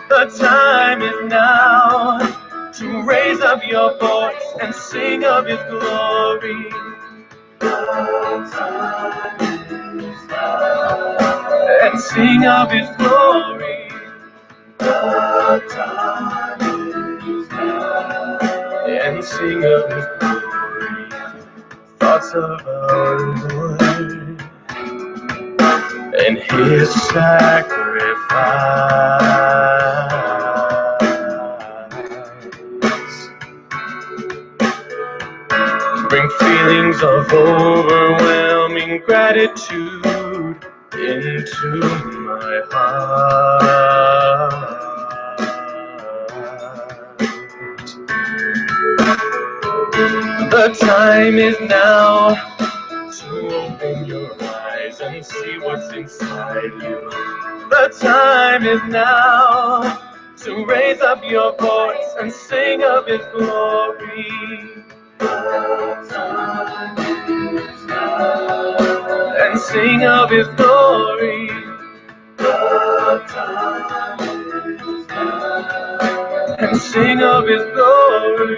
The time is now to raise up your voice and sing of His glory. The time is now. And sing of His glory. The time is now. And sing of His glory. Thoughts of our Lord and His sacrifice. Bring feelings of overwhelming gratitude into my heart. The time is now to open your eyes and see what's inside you. The time is now to raise up your voice and sing of His glory. The time is now. And sing of His glory. The time is now. And sing of His glory.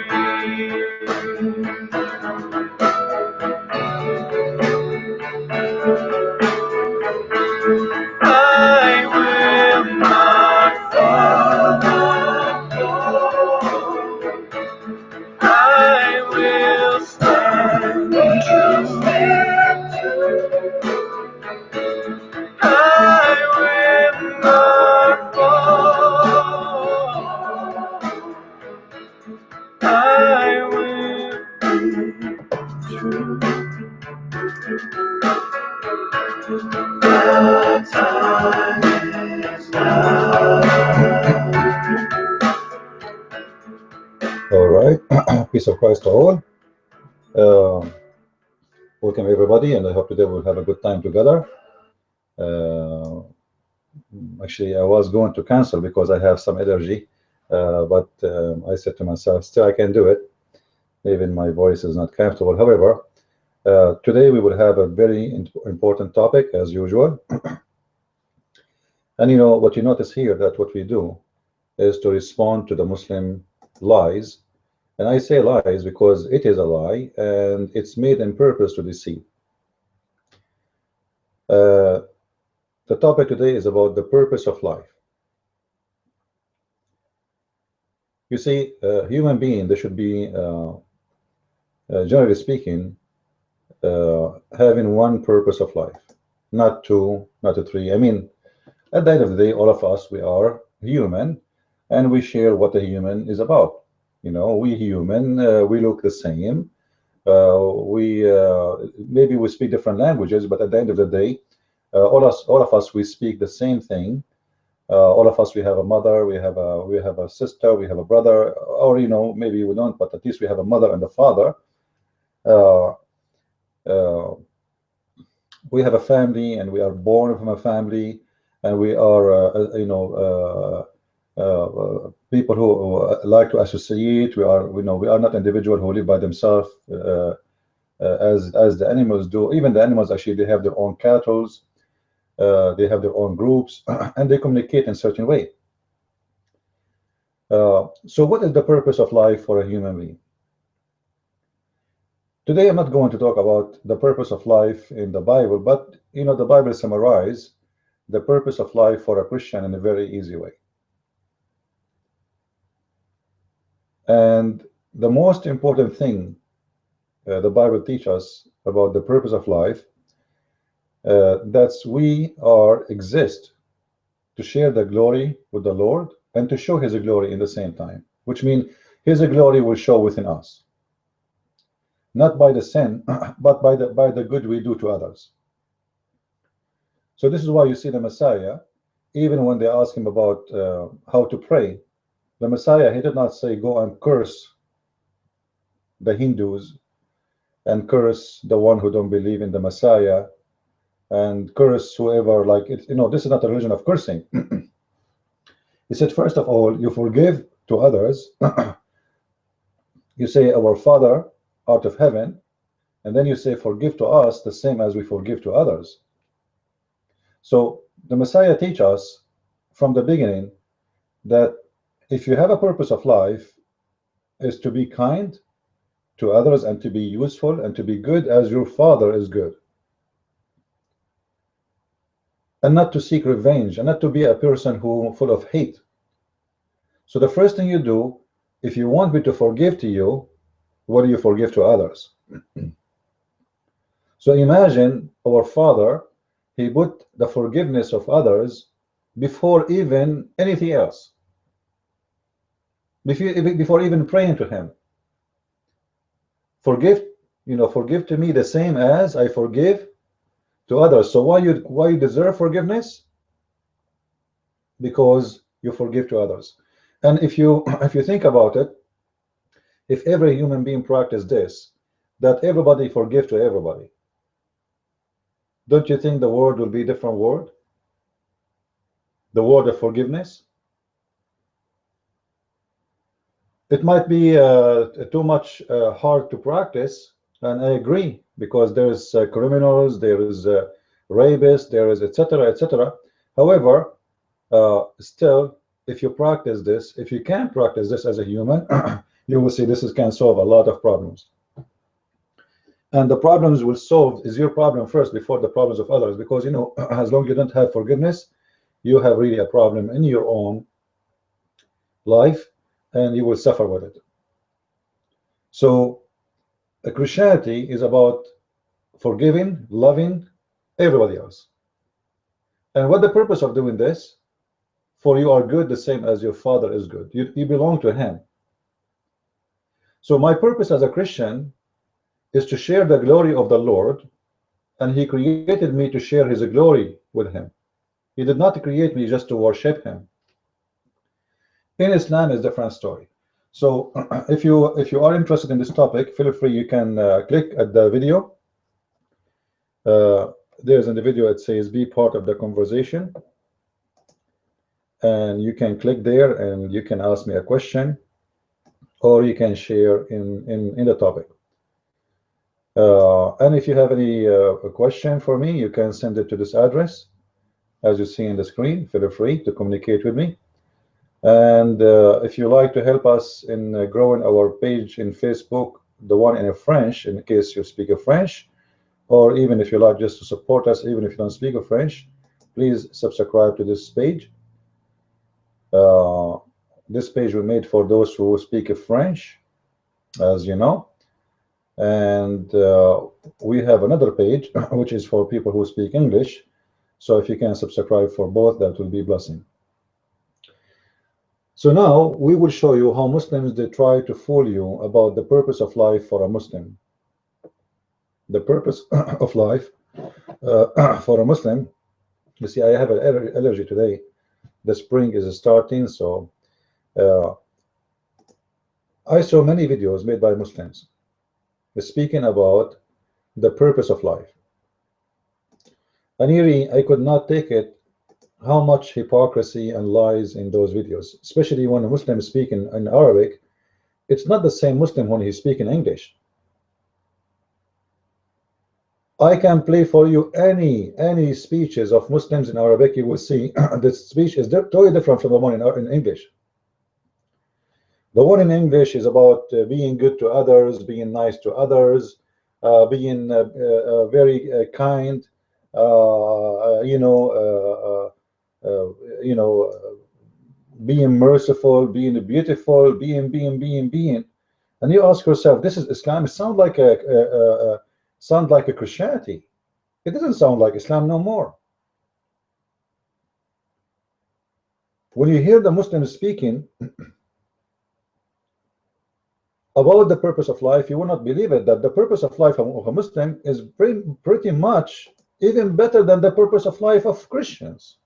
I will not follow. I will stand true. I will not fall. I will be true. The time is now. All right. Peace of Christ to all. Welcome everybody, and I hope today we'll have a good time together. Actually, I was going to cancel because I have some allergy, but I said to myself, still I can do it. Even my voice is not comfortable. However, today we will have a very important topic as usual. And you know what you notice here, that what we do is to respond to the Muslim lies. And I say lies because it is a lie and it's made on purpose to deceive. The topic today is about the purpose of life. You see, human being, they should be, generally speaking, having one purpose of life, not two, not three. I mean, at the end of the day, all of us, we are human, and we share what a human is about. You know, we human, we look the same. Maybe we speak different languages, but at the end of the day, all of us, we speak the same thing. All of us, we have a mother, we have a sister, we have a brother, or you know, maybe we don't, but at least we have a mother and a father. We have a family, and we are born from a family, and we are, people who like to associate. We are not individuals who live by themselves, as the animals do. Even the animals, actually, they have their own cattle. They have their own groups, and they communicate in a certain way. So what is the purpose of life for a human being? Today, I'm not going to talk about the purpose of life in the Bible, but you know, the Bible summarizes the purpose of life for a Christian in a very easy way. And the most important thing the Bible teaches us about the purpose of life, that we exist to share the glory with the Lord and to show His glory in the same time, which means His glory will show within us, not by the sin, but by the good we do to others. So this is why you see the Messiah, even when they ask him about how to pray, the Messiah, he did not say go and curse the Hindus and curse the one who don't believe in the Messiah and curse whoever, like it, you know, this is not a religion of cursing. He said, first of all, you forgive to others. You say, our Father out of heaven, and then you say, forgive to us the same as we forgive to others. So the Messiah teaches us from the beginning that if you have a purpose of life is to be kind to others and to be useful and to be good as your Father is good, and not to seek revenge and not to be a person who full of hate. So the first thing you do, if you want me to forgive to you, what do you forgive to others? So imagine our Father, he put the forgiveness of others before even anything else, before even praying to him. Forgive, forgive to me the same as I forgive to others. So why you deserve forgiveness? Because you forgive to others. And if you if you think about it, if every human being practiced this, that everybody forgive to everybody, don't you think the world will be a different world? The world of forgiveness? It might be too much hard to practice, and I agree, because there's criminals, there is rapists, there is etc., etc. However, still, if you practice this, if you can practice this as a human, you will see this can solve a lot of problems. And the problems will solve is your problem first before the problems of others, because as long as you don't have forgiveness, you have really a problem in your own life, and you will suffer with it. So Christianity is about forgiving, loving everybody else. And what the purpose of doing this? For you are good the same as your Father is good. You belong to him. So my purpose as a Christian is to share the glory of the Lord, and he created me to share his glory with him. He did not create me just to worship him. In Islam is a different story. So if you are interested in this topic, feel free, you can click at the video. There's in the video, it says be part of the conversation, and you can click there and you can ask me a question, or you can share in the topic. And if you have any a question for me, you can send it to this address as you see in the screen. Feel free to communicate with me. And if you like to help us in growing our page in Facebook, the one in French, in case you speak of French, or even if you like just to support us, even if you don't speak of French, please subscribe to this page. This page was made for those who speak of French, as you know. And we have another page which is for people who speak English. So if you can subscribe for both, that will be a blessing. So now we will show you how Muslims, they try to fool you about the purpose of life for a Muslim. The purpose of life for a Muslim. You see, I have an allergy today. The spring is starting, so I saw many videos made by Muslims speaking about the purpose of life. And really, I could not take it how much hypocrisy and lies in those videos, especially when a Muslim is speaking in Arabic. It's not the same Muslim when he's speaking English. I can play for you any speeches of Muslims in Arabic. You will see the speech is totally different from the one in English. The one in English is about being good to others, being nice to others, being very kind, being merciful, being beautiful, being. And you ask yourself, this is Islam? It sounds like a Christianity. It doesn't sound like Islam no more. When you hear the Muslims speaking about the purpose of life, you will not believe it, that the purpose of life of a Muslim is pretty much even better than the purpose of life of Christians.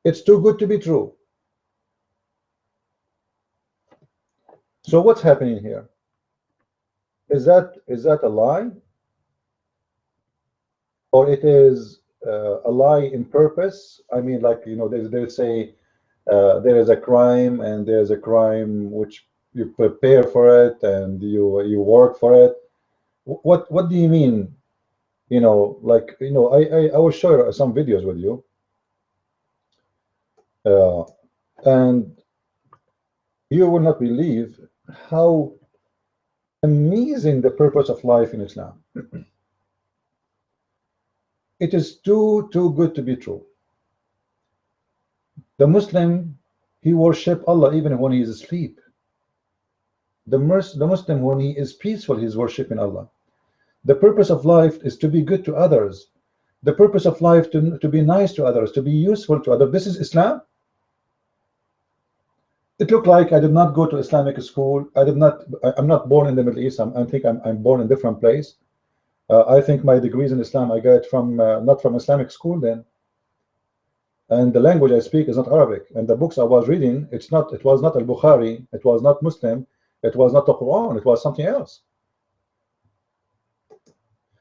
It's too good to be true. So what's happening here? Is that a lie? Or it is a lie in purpose? I mean, like, they say there is a crime, and there's a crime which you prepare for it and you work for it. What do you mean? I will share some videos with you. Uh, and you will not believe how amazing the purpose of life in Islam. It is too good to be true. The Muslim, he worship Allah even when he is asleep. The Muslim, when he is peaceful, he is worshiping Allah. The purpose of life is to be good to others. The purpose of life to be nice to others, to be useful to others. This is Islam. It looked like I did not go to Islamic school. I'm not born in the Middle East. I think I'm born in a different place. I think my degrees in Islam I got from not from Islamic school then. And the language I speak is not Arabic. And the books I was reading, it was not Al-Bukhari, it was not Muslim, it was not the Quran, it was something else.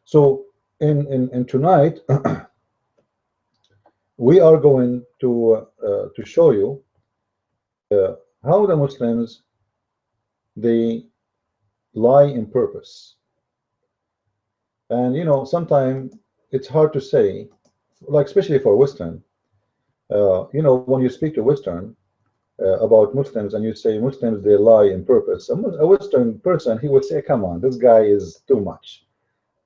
So in tonight, we are going to show you how the Muslims, they lie in purpose. And you know, sometimes it's hard to say, like especially for Western. You know, when you speak to Western about Muslims and you say Muslims, they lie in purpose, a Western person, he would say, come on, this guy is too much.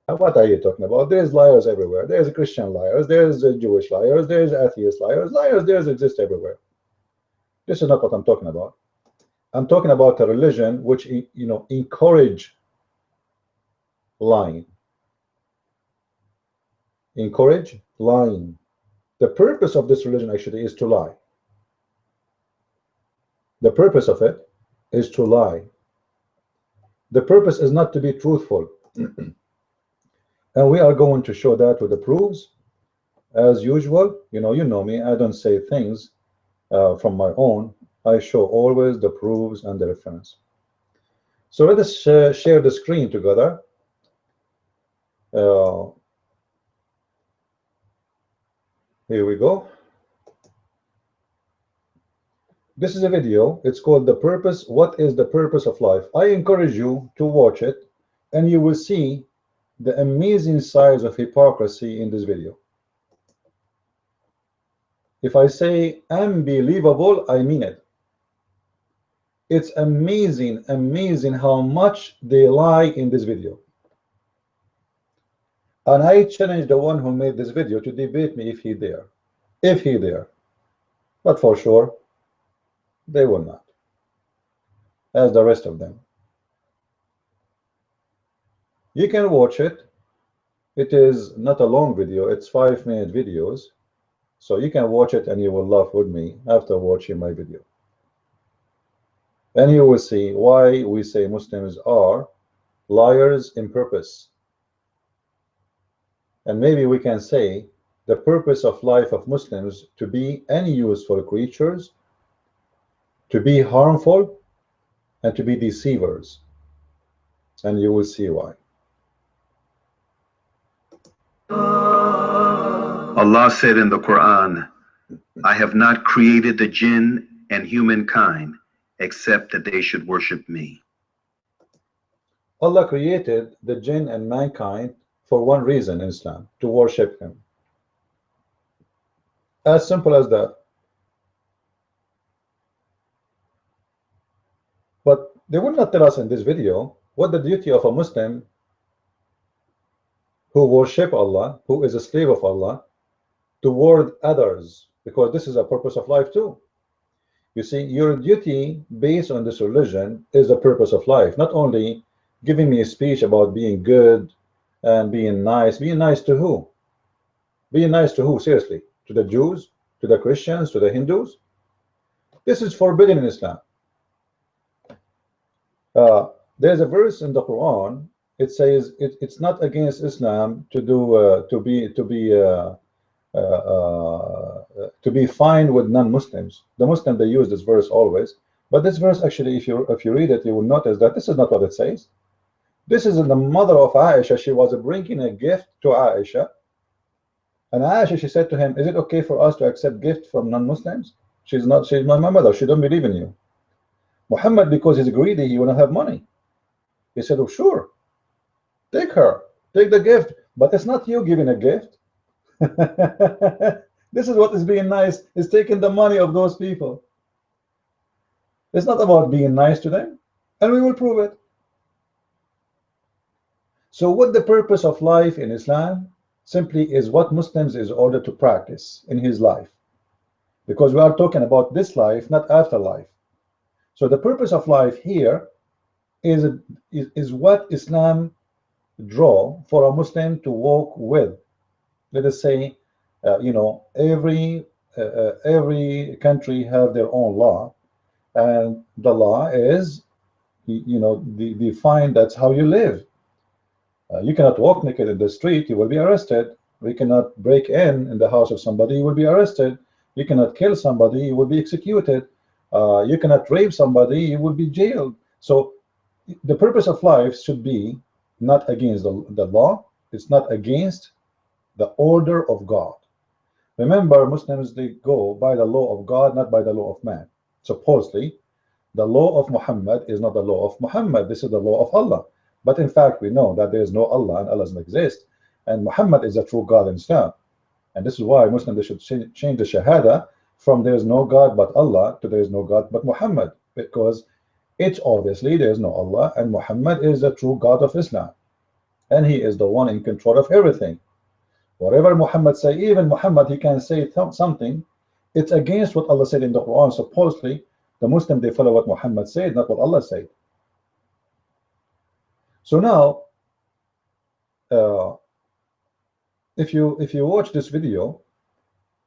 What are you talking about? There's liars everywhere. There's Christian liars, there's Jewish liars, there's atheist liars. Liars, there's exist everywhere. This is not what I'm talking about. I'm talking about a religion which, you know, encourage lying. Encourage lying. The purpose of this religion actually is to lie. The purpose of it is to lie. The purpose is not to be truthful. And we are going to show that with the proofs. As usual, you know me, I don't say things from my own. I show always the proofs and the reference. So let us share the screen together. Here we go. This is a video. It's called The Purpose. What is the purpose of life? I encourage you to watch it, and you will see the amazing size of hypocrisy in this video. If I say unbelievable, I mean it. It's amazing, amazing how much they lie in this video. And I challenge the one who made this video to debate me if he dare. If he dare. But for sure, they will not. As the rest of them. You can watch it. It is not a long video. It's 5-minute videos. So you can watch it and you will laugh with me after watching my video. And you will see why we say Muslims are liars in purpose. And maybe we can say the purpose of life of Muslims to be unuseful creatures, to be harmful, and to be deceivers. And you will see why. Allah said in the Quran, I have not created the jinn and humankind except that they should worship me. Allah created the jinn and mankind for one reason in Islam, to worship him. As simple as that. But they will not tell us in this video what the duty of a Muslim who worship Allah, who is a slave of Allah, toward others, because this is a purpose of life too. You see, your duty based on this religion is the purpose of life, not only giving me a speech about being good and being nice. Being nice to who? Being nice to who? Seriously, to the Jews, to the Christians, to the Hindus? This is forbidden in Islam. There's a verse in the Quran. It says it's not against Islam to do to be fine with non-Muslims. The Muslim, they use this verse always, but this verse actually, if you read it, you will notice that this is not what it says. This is the mother of Aisha. She was bringing a gift to Aisha, and Aisha, she said to him, is it okay for us to accept gift from non-Muslims? She's not my mother. She don't believe in you. Muhammad, because he's greedy, he will not have money. He said, oh sure, take her, take the gift, but it's not you giving a gift. This is what is being nice, is taking the money of those people. It's not about being nice to them, and we will prove it. So what the purpose of life in Islam simply is what Muslims is ordered to practice in his life, because we are talking about this life, not afterlife. So the purpose of life here is what Islam draw for a Muslim to walk with. Let us say, you know, every country have their own law, and the law is, you know, defined. That's how you live. You cannot walk naked in the street, you will be arrested. You cannot break in the house of somebody, you will be arrested. You cannot kill somebody, you will be executed. You cannot rape somebody, you will be jailed. So the purpose of life should be not against the law, it's not against the order of God. Remember, Muslims, they go by the law of God, not by the law of man. Supposedly, the law of Muhammad is not the law of Muhammad, this is the law of Allah. But in fact, we know that there is no Allah and Allah doesn't exist. And Muhammad is a true God in Islam. And this is why Muslims, they should change the Shahada from there is no God but Allah to there is no God but Muhammad. Because it's obviously there is no Allah and Muhammad is the true God of Islam. And he is the one in control of everything. Whatever Muhammad say, even Muhammad, he can say something, it's against what Allah said in the Quran. Supposedly, the Muslim, they follow what Muhammad said, not what Allah said. So now, if you watch this video,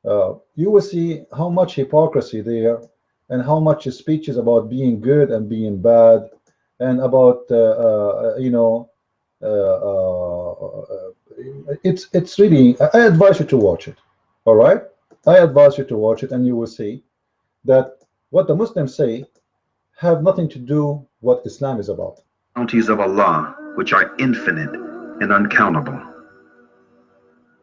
you will see how much hypocrisy there, and how much speech is about being good and being bad, and about you know, it's really. I advise you to watch it. All right, I advise you to watch it, and you will see that what the Muslims say have nothing to do what Islam is about. Bounties of Allah, which are infinite and uncountable.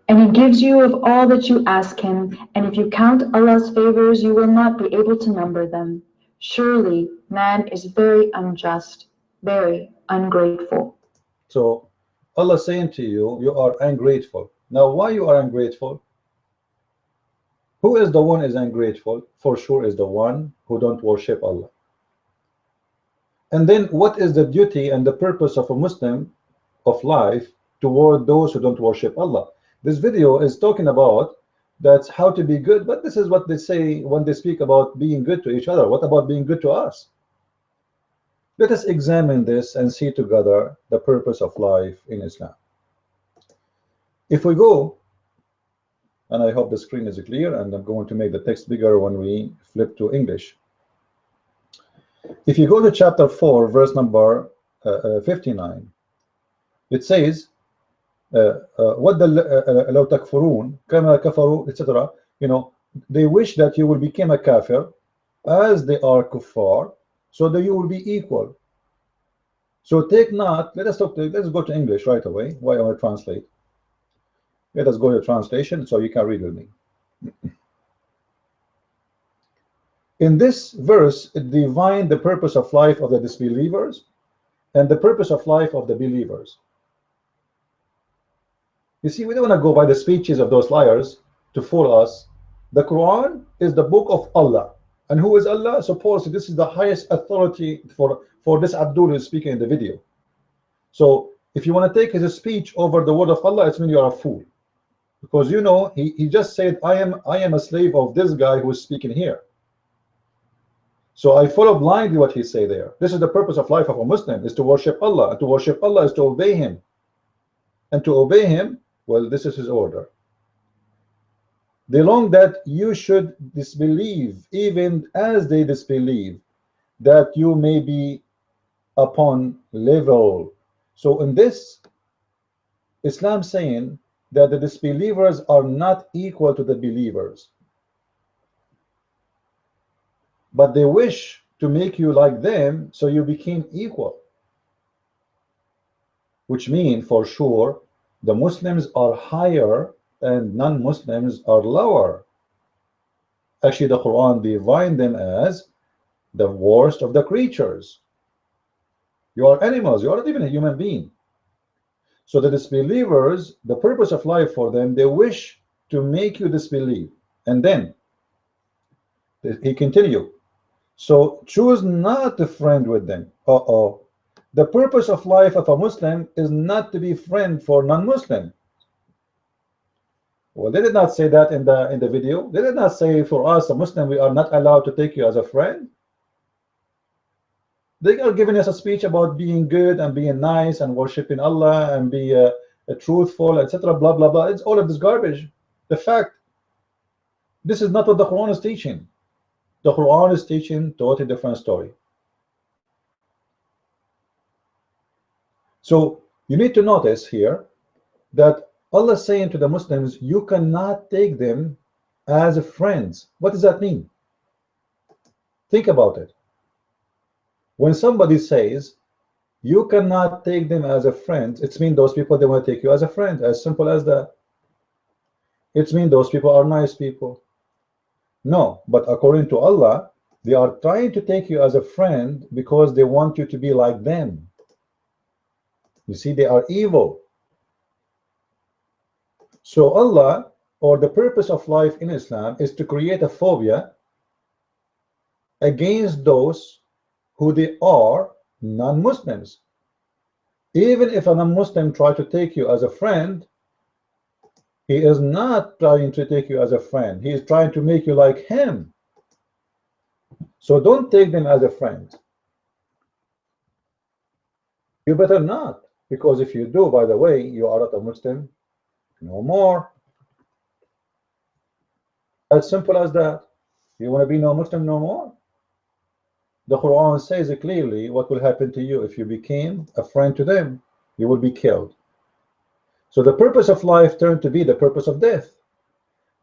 And he gives you of all that you ask him, and if you count Allah's favors, you will not be able to number them. Surely man is very unjust, very ungrateful. So Allah saying to you, you are ungrateful. Now, why you are ungrateful? Who is the one is ungrateful? For sure is the one who don't worship Allah. And then what is the duty and the purpose of a Muslim of life toward those who don't worship Allah? This video is talking about that's how to be good, but this is what they say when they speak about being good to each other. What about being good to us? Let us examine this and see together the purpose of life in Islam. If we go, and I hope the screen is clear, and I'm going to make the text bigger when we flip to English. If you go to chapter 4, verse number 59, it says, what the لو تكفرون كما كفروا, etc. You know, they wish that you will become a kafir as they are kuffar, so that you will be equal. So take not. Let's go to English right away. Why I translate? Let us go to translation so you can read with me. In this verse, it defines the purpose of life of the disbelievers and the purpose of life of the believers. You see, we don't want to go by the speeches of those liars to fool us. The Quran is the book of Allah. And who is Allah? Suppose this is the highest authority for this Abdul who is speaking in the video. So if you want to take his speech over the word of Allah, it's mean you are a fool. Because you know, he just said, I am a slave of this guy who is speaking here. So I follow blindly what he say there. This is the purpose of life of a Muslim, is to worship Allah. And to worship Allah is to obey him. And to obey him, well, this is his order. They long that you should disbelieve, even as they disbelieve, that you may be upon level. So in this, Islam saying that the disbelievers are not equal to the believers, but they wish to make you like them, so you became equal. Which means, for sure, the Muslims are higher and non-Muslims are lower. Actually, the Quran defines them as the worst of the creatures. You are animals, you are not even a human being. So the disbelievers, the purpose of life for them, they wish to make you disbelieve. And then he continued, so choose not to friend with them. The purpose of life of a Muslim is not to be friend for non-Muslim. Well, they did not say that in the video. They did not say for us, a Muslim, we are not allowed to take you as a friend. They are giving us a speech about being good and being nice and worshiping Allah and be truthful, etc. Blah blah blah. It's all of this garbage. The fact, this is not what the Quran is teaching. The Quran is teaching totally different story. So you need to notice here that Allah is saying to the Muslims, you cannot take them as friends. What does that mean? Think about it. When somebody says you cannot take them as a friend, it means those people, they want to take you as a friend. As simple as that. It means those people are nice people. No, but according to Allah, they are trying to take you as a friend because they want you to be like them. You see, they are evil. So Allah, or the purpose of life in Islam, is to create a phobia against those who they are non-Muslims. Even if a non-Muslim tries to take you as a friend, he is not trying to take you as a friend. He is trying to make you like him. So don't take them as a friend. You better not, because if you do, by the way, you are not a Muslim no more. As simple as that. You want to be no Muslim no more? The Quran says clearly what will happen to you if you became a friend to them. You will be killed. So the purpose of life turned to be the purpose of death.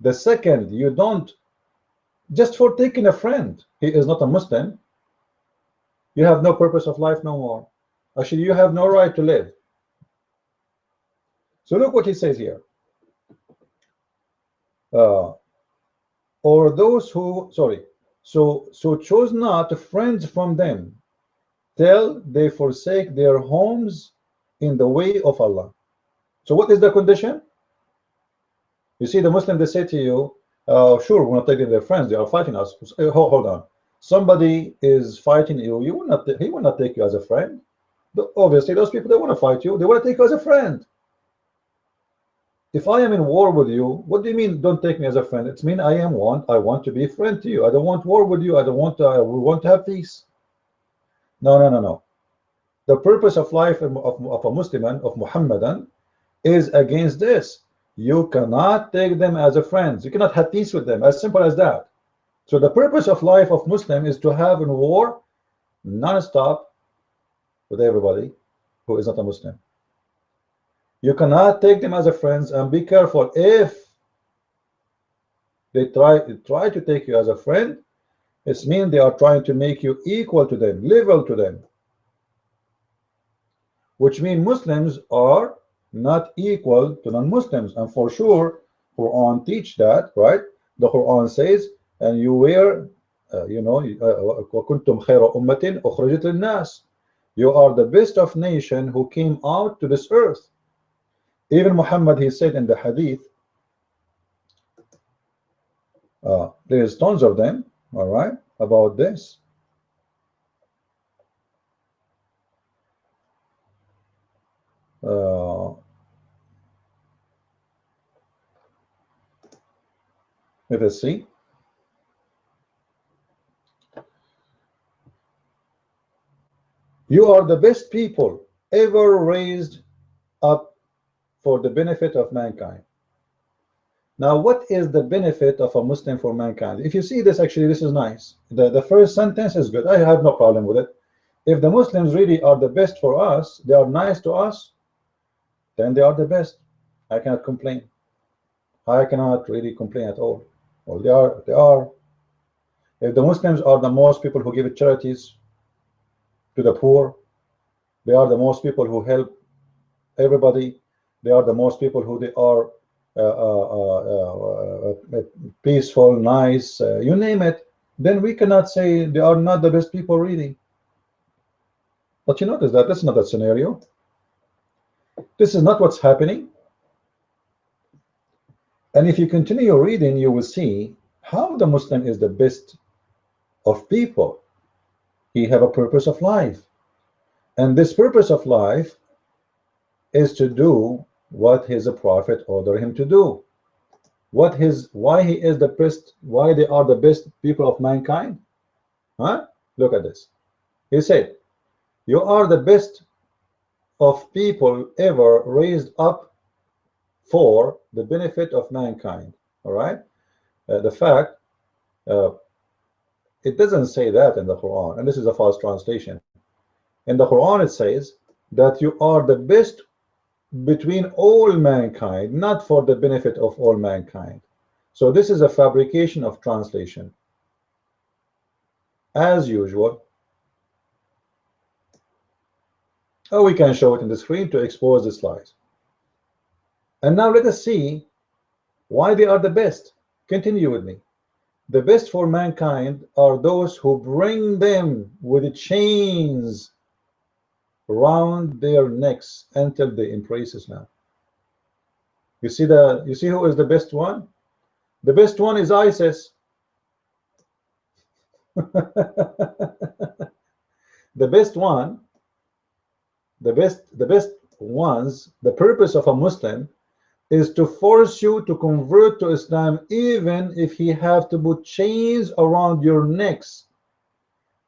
The second you don't, just for taking a friend, he is not a Muslim, you have no purpose of life no more. Actually, you have no right to live. So look what he says here. Or those who, sorry, so choose not friends from them till they forsake their homes in the way of Allah. So what is the condition? You see, the Muslim, they say to you, sure, we're not taking their friends, they are fighting us. Hold on. Somebody is fighting you, he will not take you as a friend. Obviously, those people, they want to fight you, they want to take you as a friend. If I am in war with you, what do you mean don't take me as a friend? It's mean I want to be a friend to you. I don't want war with you. I want to have peace. No. The purpose of life of a Muslim, of Muhammadan, is against this. You cannot take them as a friend. You cannot have peace with them. As simple as that. So the purpose of life of Muslim is to have a war non-stop with everybody who is not a Muslim. You cannot take them as a friends, and be careful if they try to take you as a friend. It means they are trying to make you equal to them, level to them, which means Muslims are not equal to non-Muslims. And for sure Quran teach that, right? The Quran says, and you were وَكُنْتُمْ خَيْرَ أُمَّةٍ أُخْرِجَتْ لِلنَّاسِ, you are the best of nation who came out to this earth. Even Muhammad, he said in the hadith, there's tons of them, all right, about this. Let us see. You are the best people ever raised up for the benefit of mankind. Now, what is the benefit of a Muslim for mankind? If you see this, actually, this is nice. The first sentence is good. I have no problem with it. If the Muslims really are the best for us, they are nice to us, then they are the best. I cannot complain. I cannot really complain at all. Well, they are. If the Muslims are the most people who give charities to the poor, they are the most people who help everybody, they are the most people who they are peaceful, nice, you name it, then we cannot say they are not the best people really. But you notice that that's not that scenario. This is not what's happening. And if you continue reading, you will see how the Muslim is the best of people. He have a purpose of life, and this purpose of life is to do what his prophet ordered him to do. Why he is the best, why they are the best people of mankind? Huh? Look at this. He said, you are the best of people ever raised up for the benefit of mankind. All right. The fact, it doesn't say that in the Quran, and this is a false translation. In the Quran, it says that you are the best between all mankind, not for the benefit of all mankind. So this is a fabrication of translation, as usual. Oh, we can show it in the screen to expose the lies. And now let us see why they are the best. Continue with me. The best for mankind are those who bring them with chains around their necks until they embrace Islam. You see who is the best one? The best one is ISIS. The best one, the best ones, the purpose of a Muslim is to force you to convert to Islam, even if he have to put chains around your necks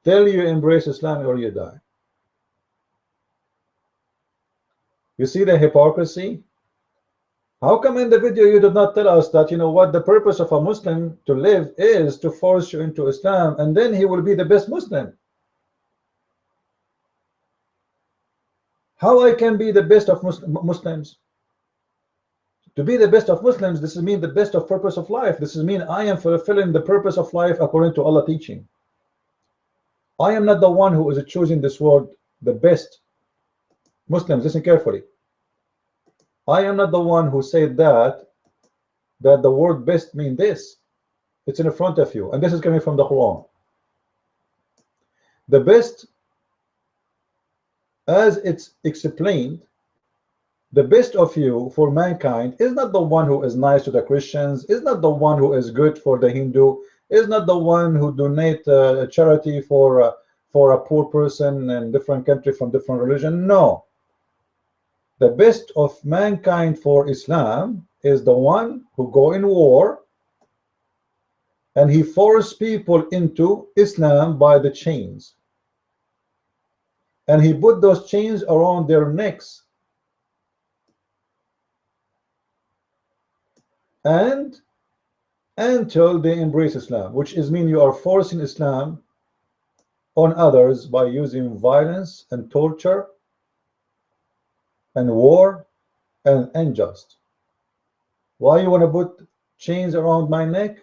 till you embrace Islam or you die. You see the hypocrisy? How come in the video you did not tell us that, you know what, the purpose of a Muslim to live is to force you into Islam, and then he will be the best Muslim? How I can be the best of Muslims? To be the best of Muslims, this is mean the best of purpose of life. This is mean I am fulfilling the purpose of life according to Allah teaching. I am not the one who is choosing this word, the best. Muslims, listen carefully. I am not the one who said that the word best mean this. It's in front of you, and this is coming from the Quran. The best, as it's explained, the best of you for mankind is not the one who is nice to the Christians, is not the one who is good for the Hindu, is not the one who donate a charity for a poor person in different country from different religion. No. The best of mankind for Islam is the one who go in war and he force people into Islam by the chains, and he put those chains around their necks, and until they embrace Islam, which is mean you are forcing Islam on others by using violence and torture and war and unjust. Why you want to put chains around my neck?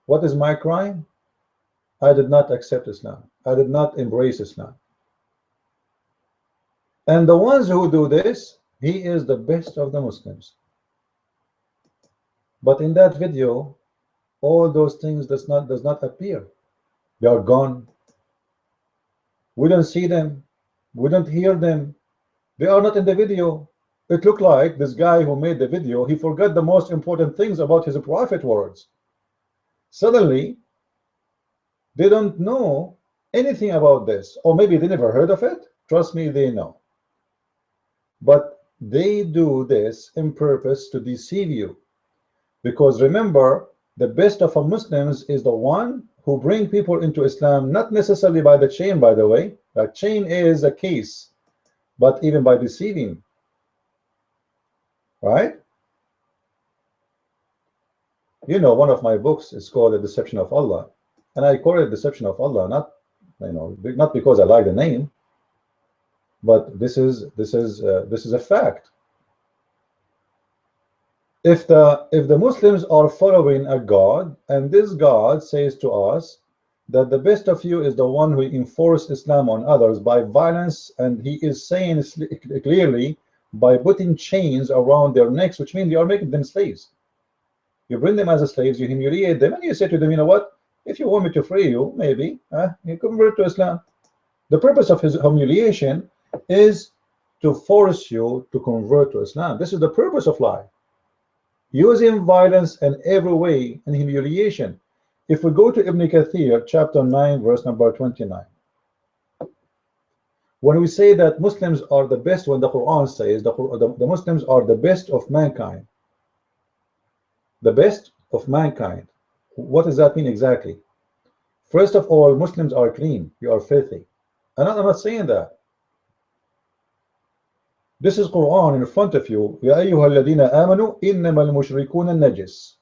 What is my crime? I did not accept Islam. I did not embrace Islam. And the ones who do this, he is the best of the Muslims. But in that video, all those things does not appear. They are gone. We don't see them. We don't hear them. They are not in the video. It looked like this guy who made the video, he forgot the most important things about his prophet words. Suddenly, they don't know anything about this, or maybe they never heard of it. Trust me, they know. But they do this in purpose to deceive you. Because remember, the best of our Muslims is the one who bring people into Islam, not necessarily by the chain, by the way. The chain is a case, but even by deceiving. Right? You know, one of my books is called The Deception of Allah, and I call it Deception of Allah, not because I like the name, but this is a fact. If the Muslims are following a God, and this God says to us that the best of you is the one who enforced Islam on others by violence, and he is saying clearly by putting chains around their necks, which means you are making them slaves. You bring them as slaves, you humiliate them, and you say to them, you know what, if you want me to free you, maybe you convert to Islam. The purpose of his humiliation is to force you to convert to Islam. This is the purpose of life. using violence in every way and humiliation. If we go to Ibn Kathir, chapter 9, verse number 29, when we say that Muslims are the best, when the Quran says the Muslims are the best of mankind, the best of mankind, what does that mean exactly? First of all, Muslims are clean, you are filthy. And I'm not saying that. This is Quran in front of you. يا أيها الذين آمنوا إنما المشركون النجس.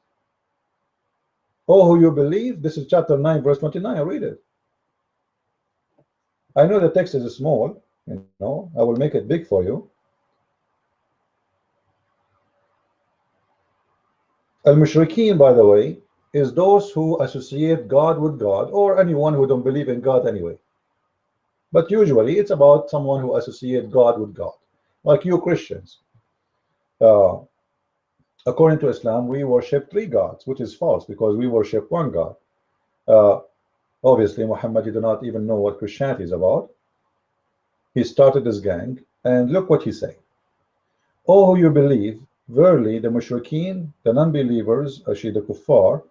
Oh, who you believe? This is chapter 9, verse 29. Read it. I know the text is small, I will make it big for you. Al-Mushrikeen, by the way, is those who associate God with God, or anyone who don't believe in God anyway. But usually it's about someone who associates God with God, like you Christians. According to Islam, we worship 3 gods, which is false because we worship 1 God. Obviously, Muhammad did not even know what Christianity is about. He started this gang, and look what he said. Oh, who you believe, verily the mushrikeen, the non-believers, actually the kuffar,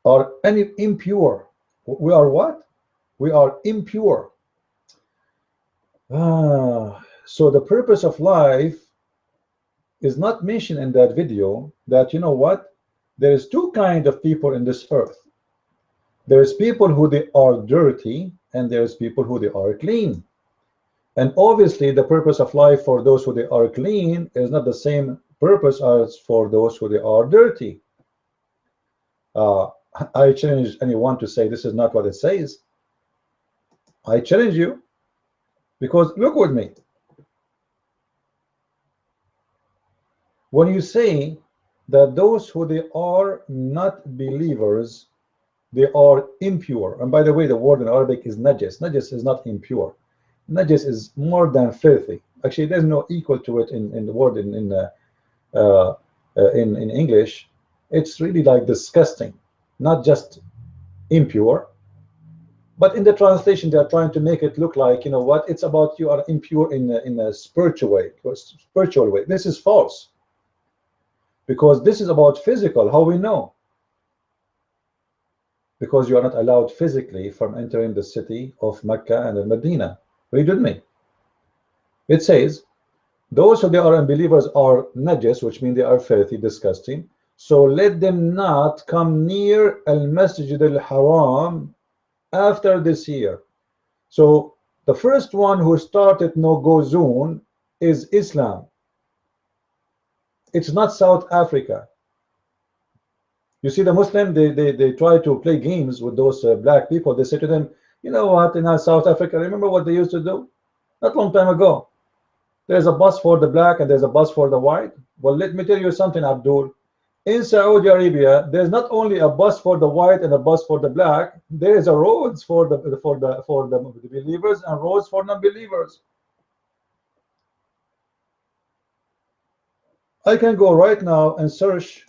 are impure. We are what? We are impure. So the purpose of life is not mentioned in that video, that you know what? There is 2 kinds of people in this earth. There's people who they are dirty, and there's people who they are clean. And obviously the purpose of life for those who they are clean is not the same purpose as for those who they are dirty. I challenge anyone to say this is not what it says. I challenge you, because look with me. When you say that those who they are not believers, they are impure, and by the way, the word in Arabic is najis. Najis is not impure. Najis is more than filthy. Actually, there's no equal to it in the word in English. It's really like disgusting, not just impure. But in the translation, they are trying to make it look like, you know what, it's about you are impure in a spiritual way. This is false, because this is about physical. How we know? Because you are not allowed physically from entering the city of Mecca and Medina. Read with me. It says, those who they are unbelievers are najis, which means they are filthy, disgusting. So let them not come near al-Masjid al-Haram after this year. So the first one who started no-go zone is Islam. It's not South Africa. You see, the Muslim, they try to play games with those black people. They say to them, you know what, in South Africa, remember what they used to do? Not long time ago. There's a bus for the black and there's a bus for the white. Well, let me tell you something, Abdul. In Saudi Arabia, there's not only a bus for the white and a bus for the black. There is a roads for the believers and roads for non-believers. I can go right now and search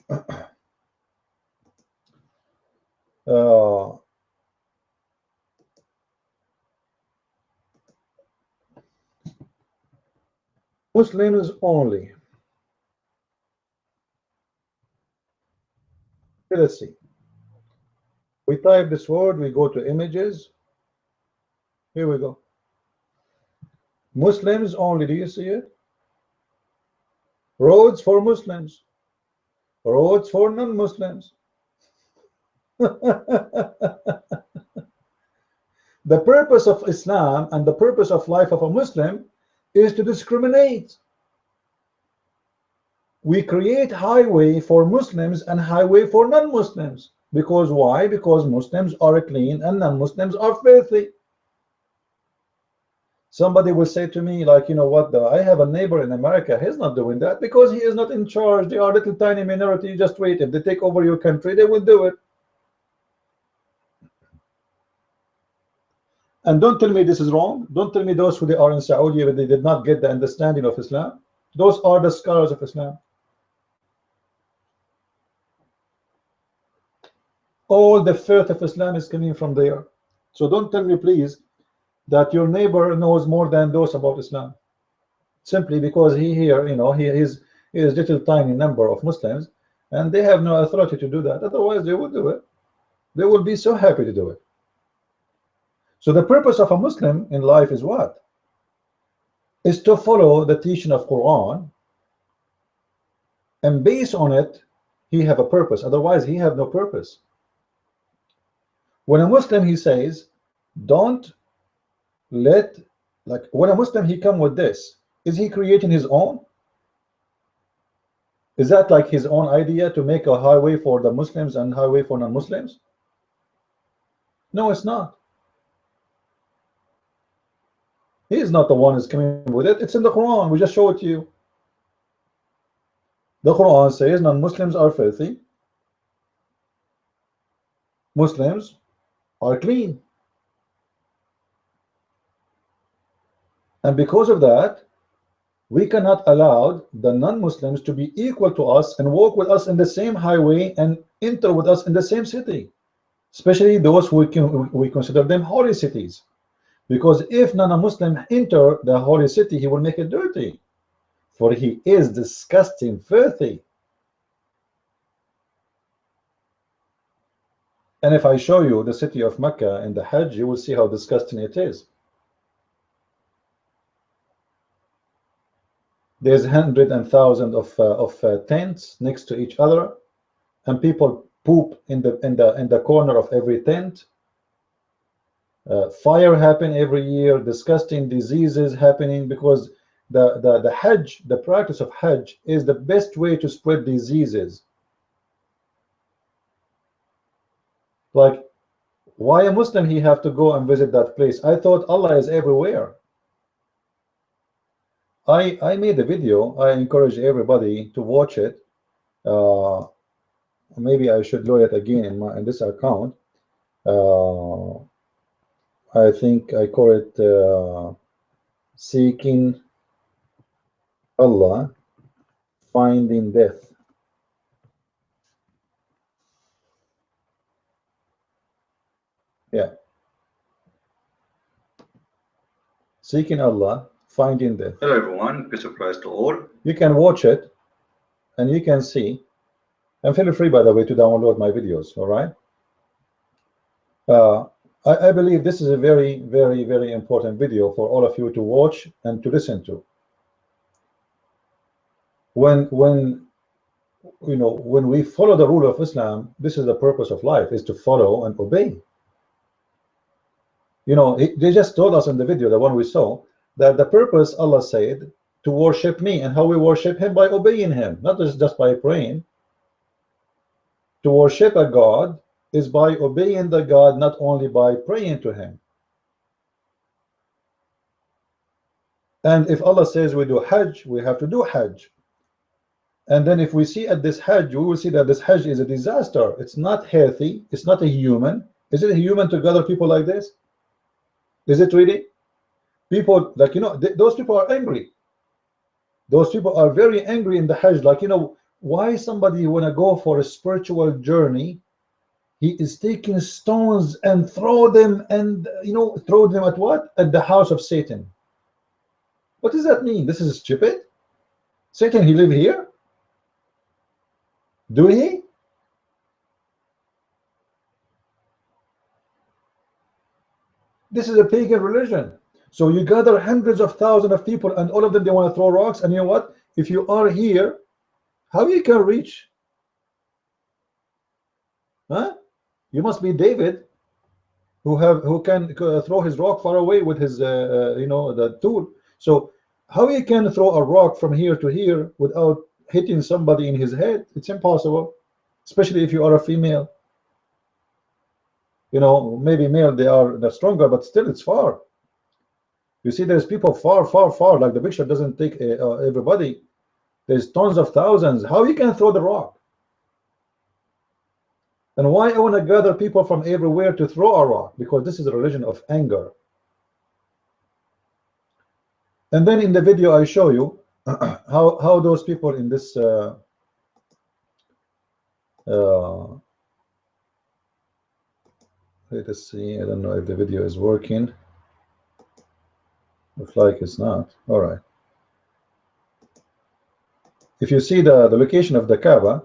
Muslims only. Let's see. We type this word, we go to images. Here we go. Muslims only. Do you see it? Roads for Muslims, roads for non-Muslims. The purpose of Islam and the purpose of life of a Muslim is to discriminate. We create highway for Muslims and highway for non-Muslims. Because why? Because Muslims are clean and non-Muslims are filthy. Somebody will say to me, like, you know what, I have a neighbor in America, he's not doing that because he is not in charge. They are a little tiny minority. Just wait. If they take over your country, they will do it. And don't tell me this is wrong. Don't tell me those who they are in Saudi, but they did not get the understanding of Islam. Those are the scholars of Islam. All the filth of Islam is coming from there. So don't tell me, please, that your neighbor knows more than those about Islam, simply because he here, you know, he is little tiny number of Muslims, and they have no authority to do that. Otherwise, they would do it. They will be so happy to do it. So the purpose of a Muslim in life is what? Is to follow the teaching of Quran, and based on it, he have a purpose. Otherwise, he have no purpose. When a Muslim, he says, don't let, like when a Muslim, he come with this, is he creating his own? Is that like his own idea to make a highway for the Muslims and highway for non-Muslims? No, it's not. He is not the one who's coming with it. It's in the Quran. We just show it to you. The Quran says non-Muslims are filthy. Muslims are clean. And because of that, we cannot allow the non-Muslims to be equal to us and walk with us in the same highway and enter with us in the same city, especially those who we consider them holy cities. Because if non-Muslim enter the holy city, he will make it dirty, for he is disgusting, filthy. And if I show you the city of Mecca in the Hajj, you will see how disgusting it is. There's hundreds and thousands of tents next to each other, and people poop in the corner of every tent. Fire happen every year. Disgusting diseases happening because the Hajj, the practice of Hajj, is the best way to spread diseases. Like, why a Muslim he have to go and visit that place? I thought Allah is everywhere. I made a video. I encourage everybody to watch it. Maybe I should load it again in this account. I think I call it Seeking Allah, Finding Death. Yeah. Seeking Allah, Finding Death. Hello everyone, peace of Christ to all. You can watch it and you can see. And feel free, by the way, to download my videos. All right. I believe this is a very, very, very important video for all of you to watch and to listen to. When we follow the rule of Islam, this is the purpose of life, is to follow and obey. They just told us in the video, the one we saw, that the purpose, Allah said, to worship me, and how we worship him, by obeying him, not just by praying. To worship a God is by obeying the God, not only by praying to him. And if Allah says we do Hajj, we have to do Hajj. And then if we see at this Hajj, we will see that this Hajj is a disaster. It's not healthy. It's not a human. Is it a human to gather people like this? Is it really? People, like, those people are angry. Those people are very angry in the Hajj. Like, why somebody want to go for a spiritual journey? He is taking stones and throw them, and throw them at what? At the house of Satan. What does that mean? This is stupid. Satan, he live here? Do he? This is a pagan religion. So you gather hundreds of thousands of people, and all of them, they want to throw rocks. And you know what? If you are here, how you can reach? Huh? You must be David, who can throw his rock far away with his the tool. So how you can throw a rock from here to here without hitting somebody in his head? It's impossible, especially if you are a female. Maybe male, they are stronger, but still it's far. You see, there's people far, far, far. Like the picture doesn't take everybody. There's tons of thousands. How you can throw the rock? And why I want to gather people from everywhere to throw a rock? Because this is a religion of anger. And then in the video I show you how those people in this let us see. I don't know if the video is working. Looks like it's not. All right. If you see the location of the Kaaba,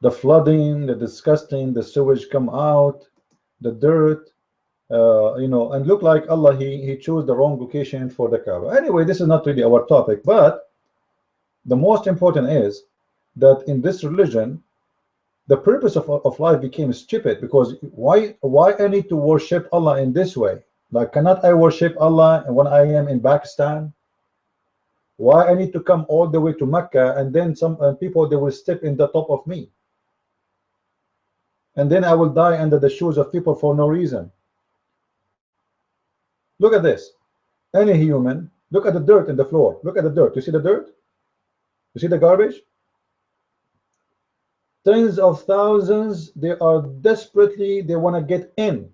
the flooding, the disgusting, the sewage come out, the dirt, you know, and look like Allah, he chose the wrong location for the Kaaba. Anyway, this is not really our topic, but the most important is that in this religion, the purpose of life became stupid, because why I need to worship Allah in this way? Like, cannot I worship Allah when I am in Pakistan? Why I need to come all the way to Mecca, and then some people, they will step in the top of me, and then I will die under the shoes of people for no reason? Look at this. Any human, look at the dirt in the floor. Look at the dirt. You see the dirt? You see the garbage? Tens of thousands, they are desperately, they want to get in.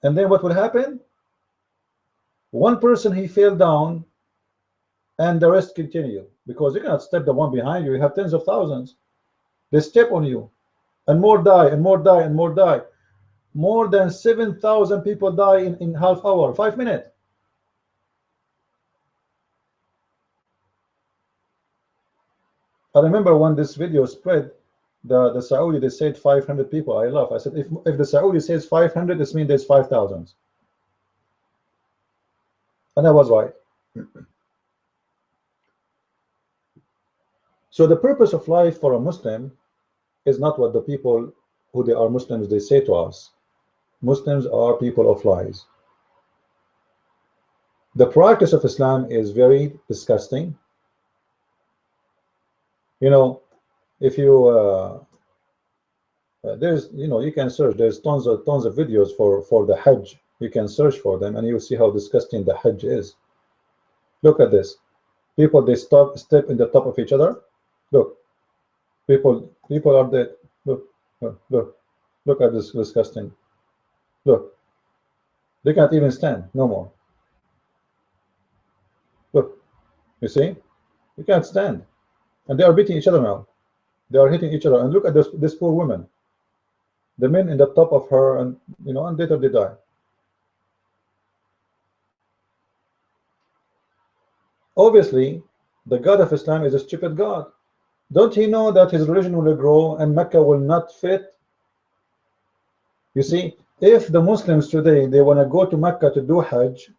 And then what will happen? One person, he fell down, and the rest continue, because you cannot step the one behind you. You have tens of thousands. They step on you, and more die, and more die, and more die. More than 7,000 people die in half hour, 5 minutes. I remember when this video spread, the Saudi, they said 500 people. I laugh. I said, if the Saudi says 500, this means there's 5,000. And I was right. So the purpose of life for a Muslim is not what the people who they are Muslims, they say to us. Muslims are people of lies. The practice of Islam is very disgusting. You know, if you there's, you know, you can search, there's tons of videos for the Hajj. You can search for them, and you'll see how disgusting the Hajj is. Look at this. People, they step in the top of each other. Look, people are dead. Look at this disgusting. Look, they can't even stand no more. Look, you see, you can't stand, and they are beating each other now. They are hitting each other, and look at this poor woman. The men in the top of her, and you know, and later they die. Obviously, the God of Islam is a stupid God. Don't he know that his religion will grow and Mecca will not fit? You see, if the Muslims today, they want to go to Mecca to do Hajj,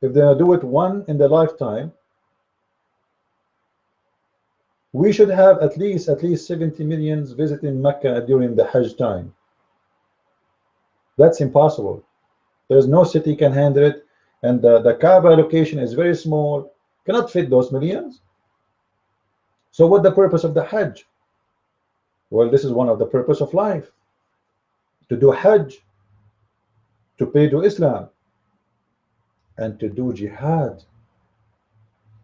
if they do it one in their lifetime, we should have at least 70 million visiting Mecca during the Hajj time. That's impossible. There's no city can handle it, and the Kaaba location is very small, cannot fit those millions. So what the purpose of the Hajj? Well, this is one of the purpose of life, to do Hajj, to pay to Islam, and to do jihad.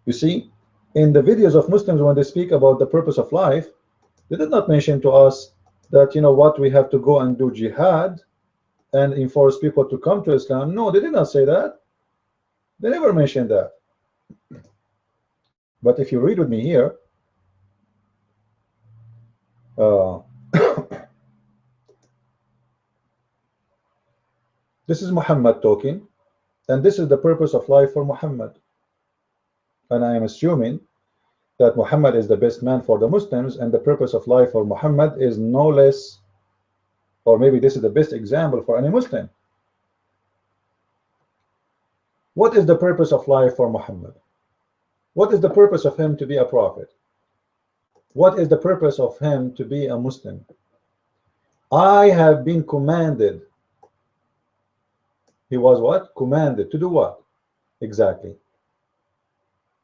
You see, in the videos of Muslims, when they speak about the purpose of life, they did not mention to us that, you know what, we have to go and do jihad and enforce people to come to Islam. No, they did not say that. They never mentioned that. But if you read with me here, this is Muhammad talking, and this is the purpose of life for Muhammad. And I am assuming that Muhammad is the best man for the Muslims, and the purpose of life for Muhammad is no less, or maybe this is the best example for any Muslim. What is the purpose of life for Muhammad? What is the purpose of him to be a prophet? What is the purpose of him to be a Muslim? I have been commanded. He was what? Commanded to do what? Exactly.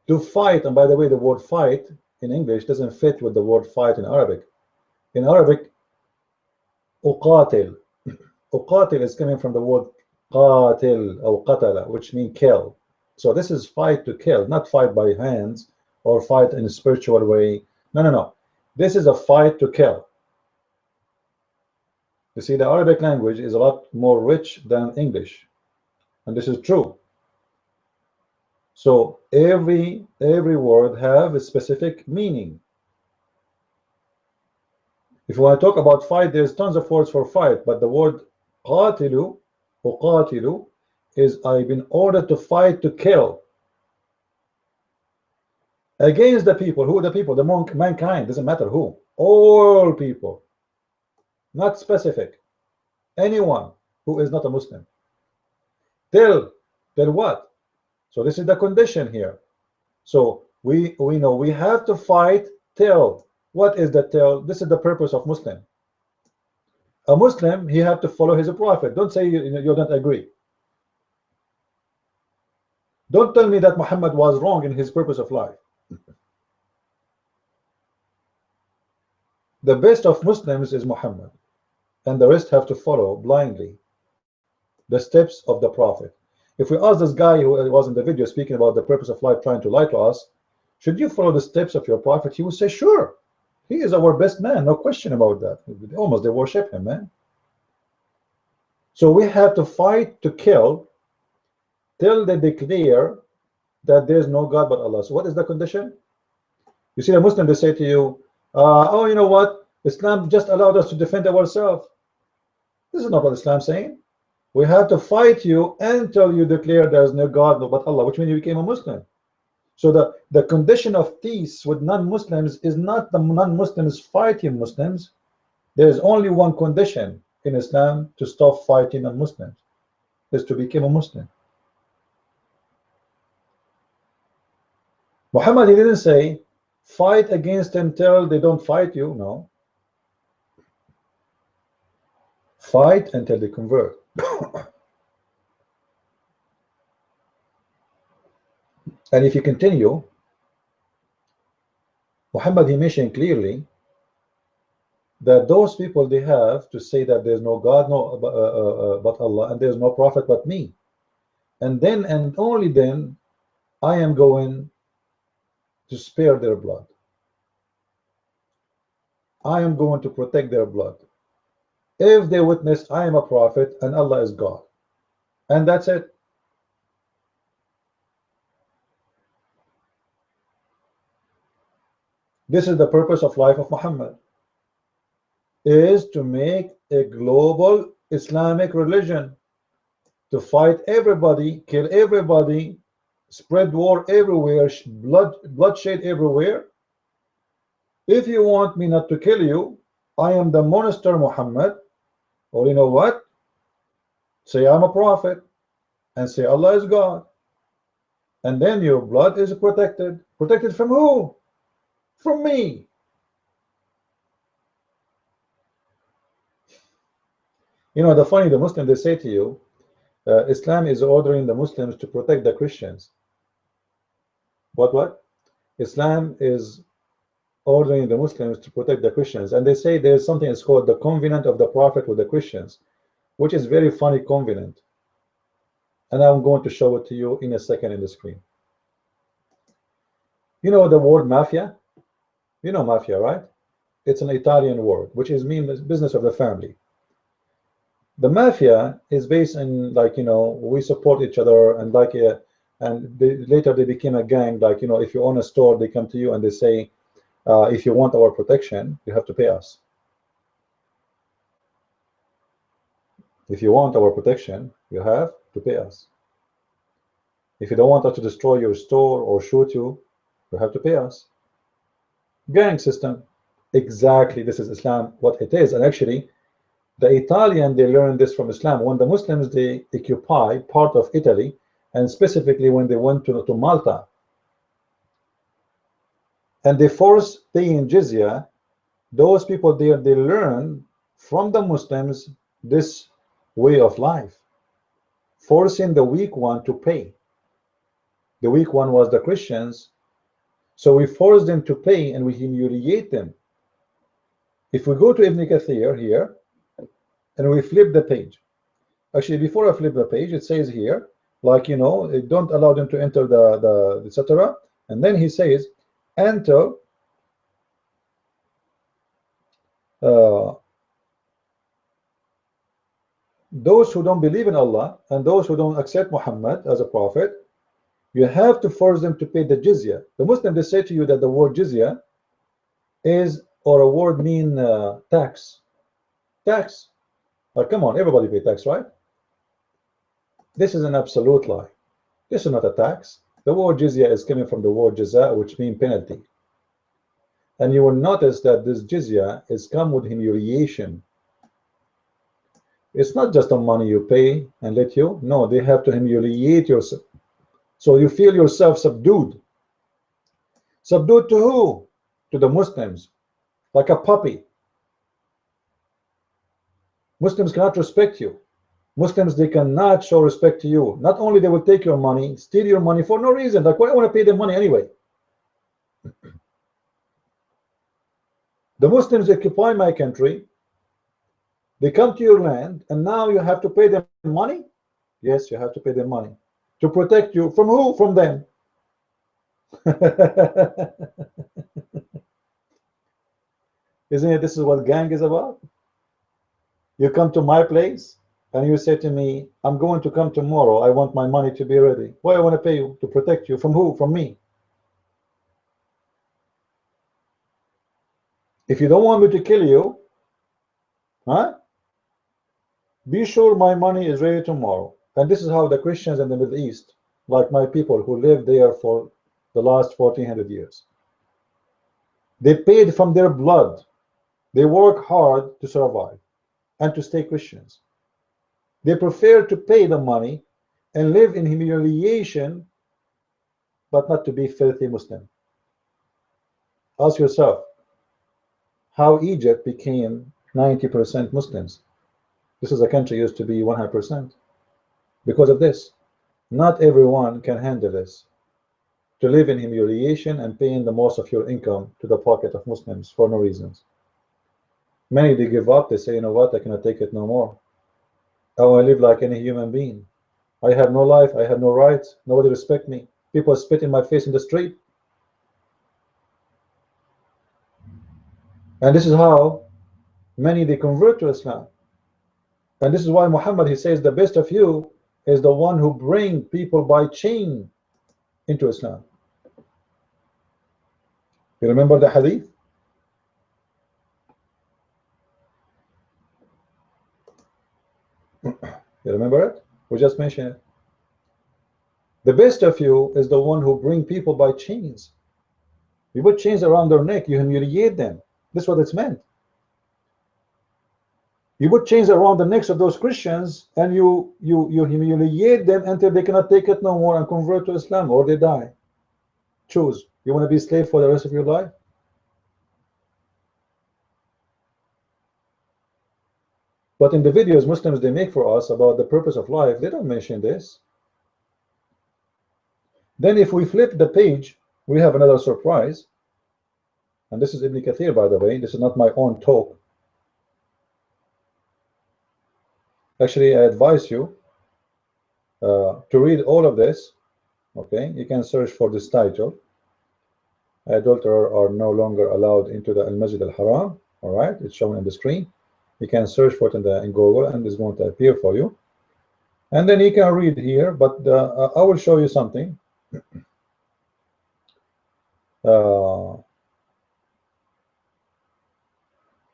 To fight. And by the way, the word fight in English doesn't fit with the word fight in Arabic. In Arabic, uqatil. Uqatil is coming from the word qatil or qatala, which means kill. So this is fight to kill, not fight by hands or fight in a spiritual way. No. This is a fight to kill. You see, the Arabic language is a lot more rich than English, and this is true. So every word have a specific meaning. If you want to talk about fight, there's tons of words for fight, but the word qatilu, uqatilu, is I've been ordered to fight to kill. against the people. Who are the people? The mankind, doesn't matter who. All people, not specific. Anyone who is not a Muslim. Till what? So this is the condition here. So we know we have to fight till. What is the till? This is the purpose of Muslim. A Muslim, he have to follow his prophet. Don't say you don't agree. Don't tell me that Muhammad was wrong in his purpose of life. The best of Muslims is Muhammad, and the rest have to follow blindly the steps of the prophet. If we ask this guy who was in the video speaking about the purpose of life, trying to lie to us, should you follow the steps of your prophet? He would say, sure. He is our best man, no question about that. Almost they worship him, man. So we have to fight to kill till they declare that there is no God but Allah. So what is the condition? You see, the Muslim, they say to you, oh, you know what? Islam just allowed us to defend ourselves. This is not what Islam is saying. We have to fight you until you declare there is no God but Allah, which means you became a Muslim. So the condition of peace with non-Muslims is not the non-Muslims fighting Muslims. There is only one condition in Islam to stop fighting non-Muslims, is to become a Muslim. Muhammad, he didn't say fight against them till they don't fight you. No, fight until they convert. And if you continue, Muhammad, he mentioned clearly that those people, they have to say that there's no God but Allah, and there's no prophet but me, and then and only then I am going to spare their blood. I am going to protect their blood if they witness I am a prophet and Allah is God, and that's it. This is the purpose of life of Muhammad, is to make a global Islamic religion, to fight everybody, kill everybody, spread war everywhere, bloodshed everywhere. If you want me not to kill you, I am the monster Muhammad, or you know what? Say I'm a prophet and say Allah is God, and then your blood is protected. Protected from who? From me. You know, the Muslim, they say to you, Islam is ordering the Muslims to protect the Christians. What? Islam is ordering the Muslims to protect the Christians, and they say there's something that's called the covenant of the Prophet with the Christians, which is very funny covenant, and I'm going to show it to you in a second in the screen. You know the word mafia? You know mafia, right? It's an Italian word which is mean business of the family. The mafia is based on, like, you know, we support each other, and like later they became a gang. Like, you know, if you own a store, they come to you and they say, if you want our protection, you have to pay us. If you want our protection, you have to pay us. If you don't want us to destroy your store or shoot you, you have to pay us. Gang system. Exactly, this is Islam, what it is. And actually, the Italian, they learned this from Islam. When the Muslims, they occupy part of Italy, and specifically when they went to Malta, and they forced paying jizya, those people there, they learn from the Muslims this way of life, forcing the weak one to pay. The weak one was the Christians, so we force them to pay and we humiliate them. If we go to Ibn Kathir here and we flip the page, actually before I flip the page, it says here, like, you know, don't allow them to enter the etc. And then he says, enter those who don't believe in Allah and those who don't accept Muhammad as a prophet, you have to force them to pay the jizya. The Muslim, they say to you that the word jizya is, or a word mean tax. Tax. Come on, everybody pay tax, right? This is an absolute lie. This is not a tax. The word jizya is coming from the word jaza, which means penalty. And you will notice that this jizya is come with humiliation. It's not just the money you pay and let you. No, they have to humiliate yourself. So you feel yourself subdued. Subdued to who? To the Muslims. Like a puppy. Muslims cannot respect you. Muslims, they cannot show respect to you. Not only they will take your money, steal your money for no reason. Like, why do I want to pay them money anyway? The Muslims occupy my country. They come to your land, and now you have to pay them money? Yes, you have to pay them money. To protect you from who? From them. Isn't it this is what gang is about? You come to my place and you say to me, I'm going to come tomorrow. I want my money to be ready. Why I want to pay you? To protect you from who? From me. If you don't want me to kill you, huh? Be sure my money is ready tomorrow. And this is how the Christians in the Middle East, like my people who lived there for the last 1400 years, they paid from their blood. They work hard to survive and to stay Christians. They prefer to pay the money and live in humiliation, but not to be filthy Muslim. Ask yourself how Egypt became 90% Muslims. This is a country used to be 100%. Because of this, not everyone can handle this. To live in humiliation and paying the most of your income to the pocket of Muslims for no reasons. Many, they give up. They say, you know what, I cannot take it no more. I want to live like any human being. I have no life. I have no rights. Nobody respect me. People spit in my face in the street. And this is how many, they convert to Islam. And this is why Muhammad, he says, the best of you is the one who bring people by chain into Islam. You remember the hadith? You remember it? We just mentioned it. The best of you is the one who bring people by chains. You put chains around their neck, you humiliate them. This is what it's meant. You put chains around the necks of those Christians and you humiliate them until they cannot take it no more and convert to Islam, or they die. Choose. You want to be a slave for the rest of your life? But in the videos Muslims they make for us about the purpose of life, they don't mention this. Then if we flip the page, we have another surprise. And this is Ibn Kathir, by the way. This is not my own talk. Actually, I advise you to read all of this. Okay, you can search for this title. Adulterers are no longer allowed into the Al-Masjid Al-Haram. All right, it's shown on the screen. You can search for it in Google, and it's going to appear for you. And then you can read here, but I will show you something.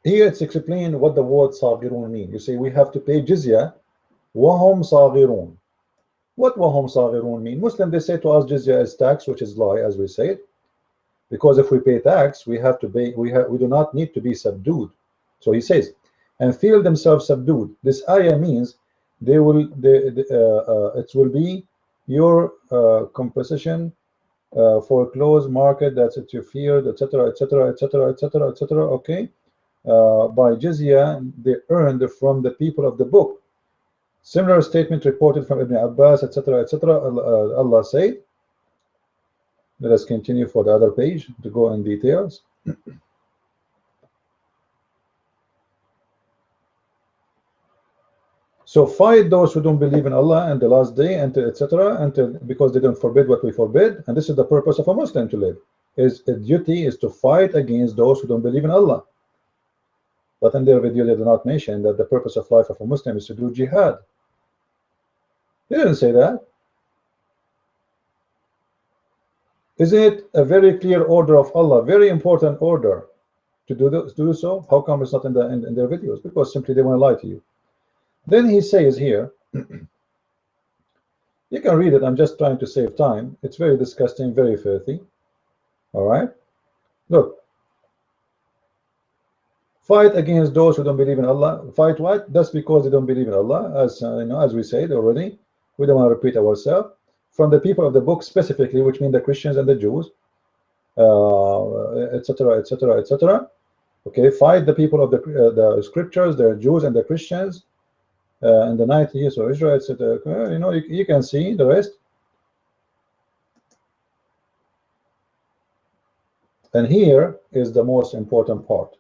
Here it's explained what the word صاغرون mean. You say we have to pay jizya. وهم صاغرون. What وهم صاغرون mean? Muslim, they say to us jizya is tax, which is lie, as we say, because if we pay tax, we have to pay. We do not need to be subdued. So he says, and feel themselves subdued. This ayah means they will. It will be your composition. Foreclosed market, that's it, you feared, etc., etc., etc., etc., etc. Okay, by jizya they earned from the people of the book. Similar statement reported from Ibn Abbas, etc., etc. Allah said. Let us continue for the other page to go in details. So fight those who don't believe in Allah and the last day, until etc., until, because they don't forbid what we forbid. And this is the purpose of a Muslim to live. His duty is to fight against those who don't believe in Allah. But in their video they do not mention that the purpose of life of a Muslim is to do jihad. They didn't say that. Isn't it a very clear order of Allah, very important order to do so? How come it's not in their videos? Because simply they want to lie to you. Then he says here, You can read it. I'm just trying to save time. It's very disgusting, very filthy. All right. Look. Fight against those who don't believe in Allah. Fight what? That's because they don't believe in Allah. As as we said already, we don't want to repeat ourselves. From the people of the book specifically, which mean the Christians and the Jews, etc., etc., etc. Okay, fight the people of the scriptures, the Jews and the Christians, in the 90 years of Israel, etc. You can see the rest. And here is the most important part.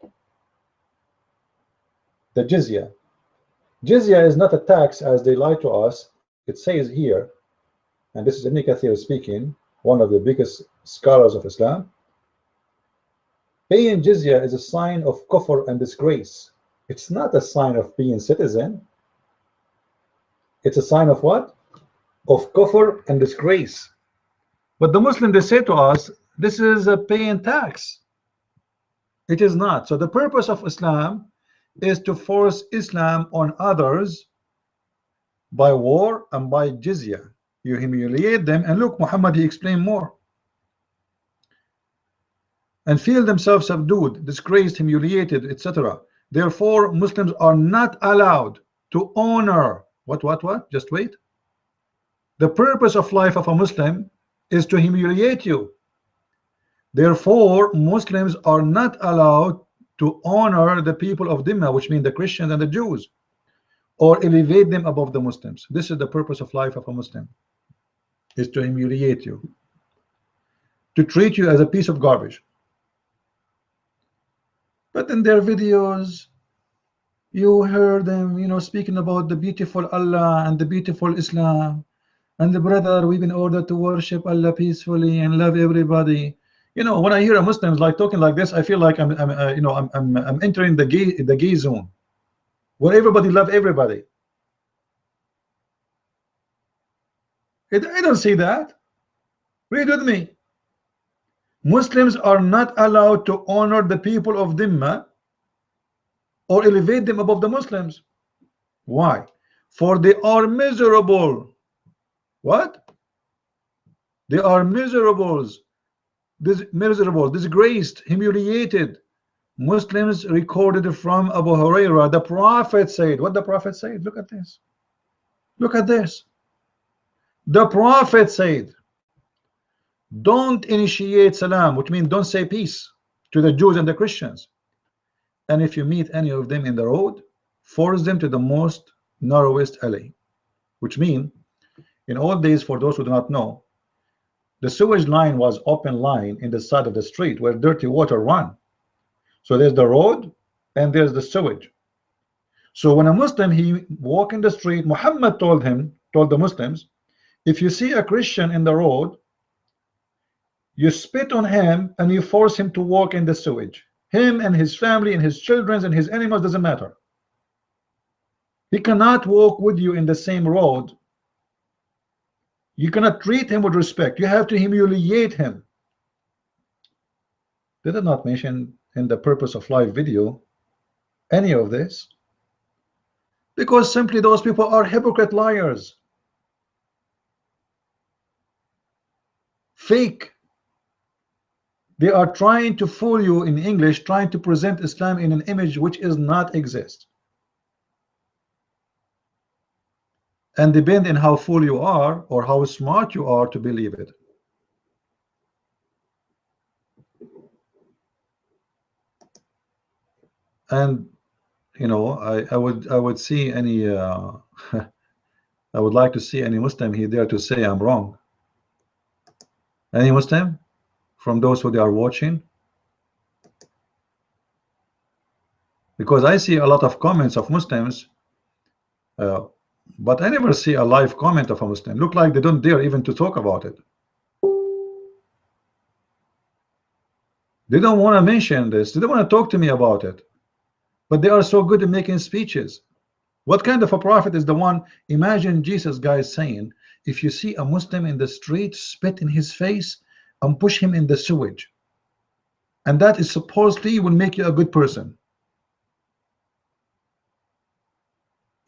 The jizya. Jizya is not a tax as they lie to us. It says here, and this is Ibn Kathir speaking, one of the biggest scholars of Islam. Paying jizya is a sign of kufr and disgrace. It's not a sign of being citizen. It's a sign of what? Of kufr and disgrace. But the Muslim, they say to us, this is a paying tax. It is not. So the purpose of Islam is to force Islam on others by war and by jizya. You humiliate them, and look, Muhammad, he explained more. And feel themselves subdued, disgraced, humiliated, etc. Therefore, Muslims are not allowed to honor what? Just wait. The purpose of life of a Muslim is to humiliate you. Therefore, Muslims are not allowed to honor the people of Dhimma, which mean the Christians and the Jews, or elevate them above the Muslims. This is the purpose of life of a Muslim, is to humiliate you, to treat you as a piece of garbage. But in their videos, you heard them, speaking about the beautiful Allah and the beautiful Islam, and the brother, we've been ordered to worship Allah peacefully and love everybody. When I hear a Muslims like talking like this, I feel like I'm entering the gay zone, where everybody love everybody. I don't see that. Read with me. Muslims are not allowed to honor the people of Dhimma or elevate them above the Muslims. Why? For they are miserable. What? They are miserables, disgraced, humiliated. Muslims recorded from Abu Huraira, the Prophet said, what the Prophet said? Look at this. Look at this. The Prophet said, don't initiate salam, which means don't say peace to the Jews and the Christians. And if you meet any of them in the road, force them to the most narrowest alley, which means in old days, for those who do not know, the sewage line was open line in the side of the street where dirty water run. So there's the road and there's the sewage. So when a Muslim, he walk in the street, Muhammad told the Muslims, if you see a Christian in the road, you spit on him and you force him to walk in the sewage. Him and his family and his children and his animals, doesn't matter. He cannot walk with you in the same road. You cannot treat him with respect. You have to humiliate him. They did not mention in the purpose of live video any of this, because simply those people are hypocrite liars, fake. They are trying to fool you in English, trying to present Islam in an image which is not exist. And depend on how fool you are or how smart you are to believe it. And I would see any I would like to see any Muslim here there to say I'm wrong. Any Muslim from those who they are watching? Because I see a lot of comments of Muslims, but I never see a live comment of a Muslim. Look like they don't dare even to talk about it. They don't want to mention this. They don't want to talk to me about it. But they are so good at making speeches. What kind of a prophet is the one? Imagine Jesus, guys, saying, if you see a Muslim in the street, spit in his face and push him in the sewage, and that is supposedly will make you a good person.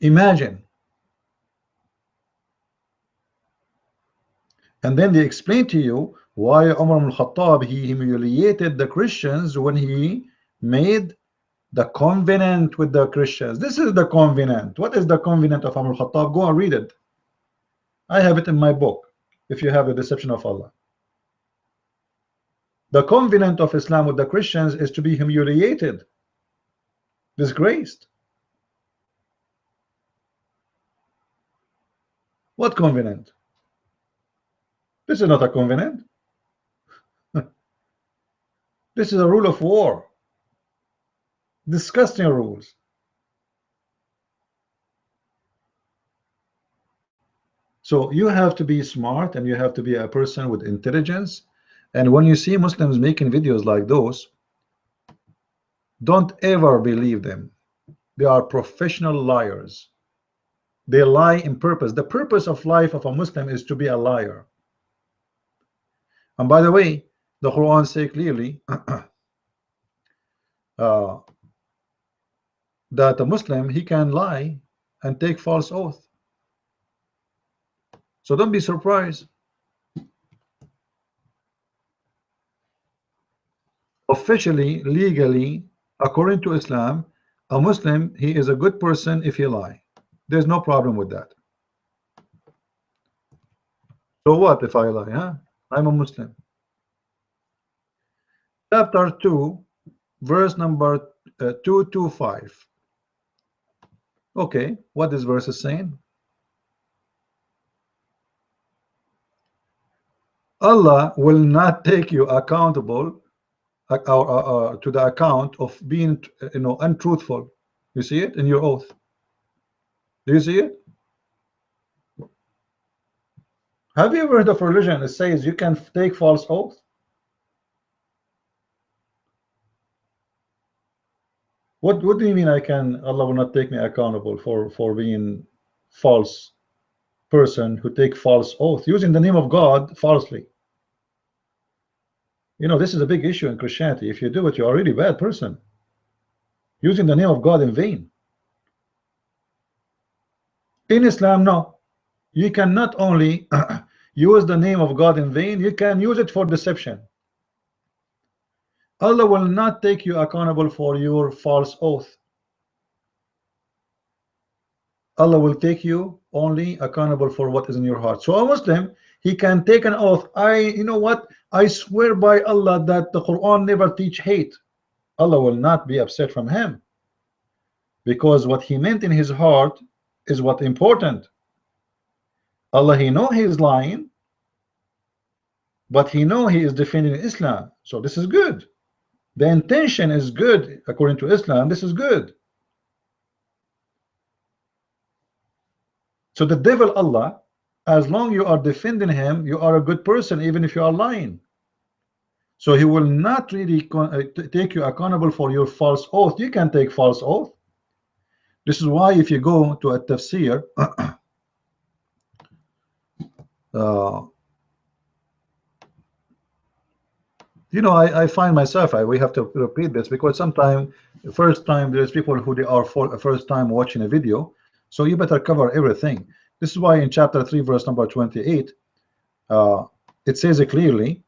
Imagine. And then they explain to you why Umar ibn al-Khattab, he humiliated the Christians when he made the covenant with the Christians. This is the covenant. What is the covenant of Umar al-Khattab? Go and read it. I have it in my book, if you have the deception of Allah. The covenant of Islam with the Christians is to be humiliated, disgraced. What covenant? This is not a covenant. This is a rule of war. Disgusting rules. So you have to be smart, and you have to be a person with intelligence. And when you see Muslims making videos like those, don't ever believe them. They are professional liars. They lie in purpose. The purpose of life of a Muslim is to be a liar. And by the way, the Quran says clearly that a Muslim, he can lie and take false oath. So don't be surprised. Officially, legally, according to Islam, a Muslim, he is a good person if he lie. There's no problem with that. So what if I lie? Huh? I'm a Muslim. Chapter 2, verse number 225. Okay, what this verse is saying? Allah will not take you accountable to the account of being, untruthful. You see it in your oath. Do you see it? Have you ever heard of religion that says you can take false oath? What do you mean Allah will not take me accountable for being false person who take false oath using the name of God falsely? This is a big issue in Christianity. If you do it, you're a really bad person. Using the name of God in vain. In Islam, no. You can not only use the name of God in vain, you can use it for deception. Allah will not take you accountable for your false oath. Allah will take you only accountable for what is in your heart. So a Muslim, he can take an oath. You know what? I swear by Allah that the Quran never teach hate. Allah will not be upset from him, because what he meant in his heart is what important. Allah, he know he is lying, but he know he is defending Islam. So this is good. The intention is good according to Islam. This is good. So the devil, Allah, as long you are defending him, you are a good person, even if you are lying. So he will not really take you accountable for your false oath. You can take false oath. This is why if you go to a tafsir, I find myself, we have to repeat this, because sometimes first time there's people who they are for first time watching a video, so you better cover everything. This is why in chapter 3 verse number 28 it says it clearly.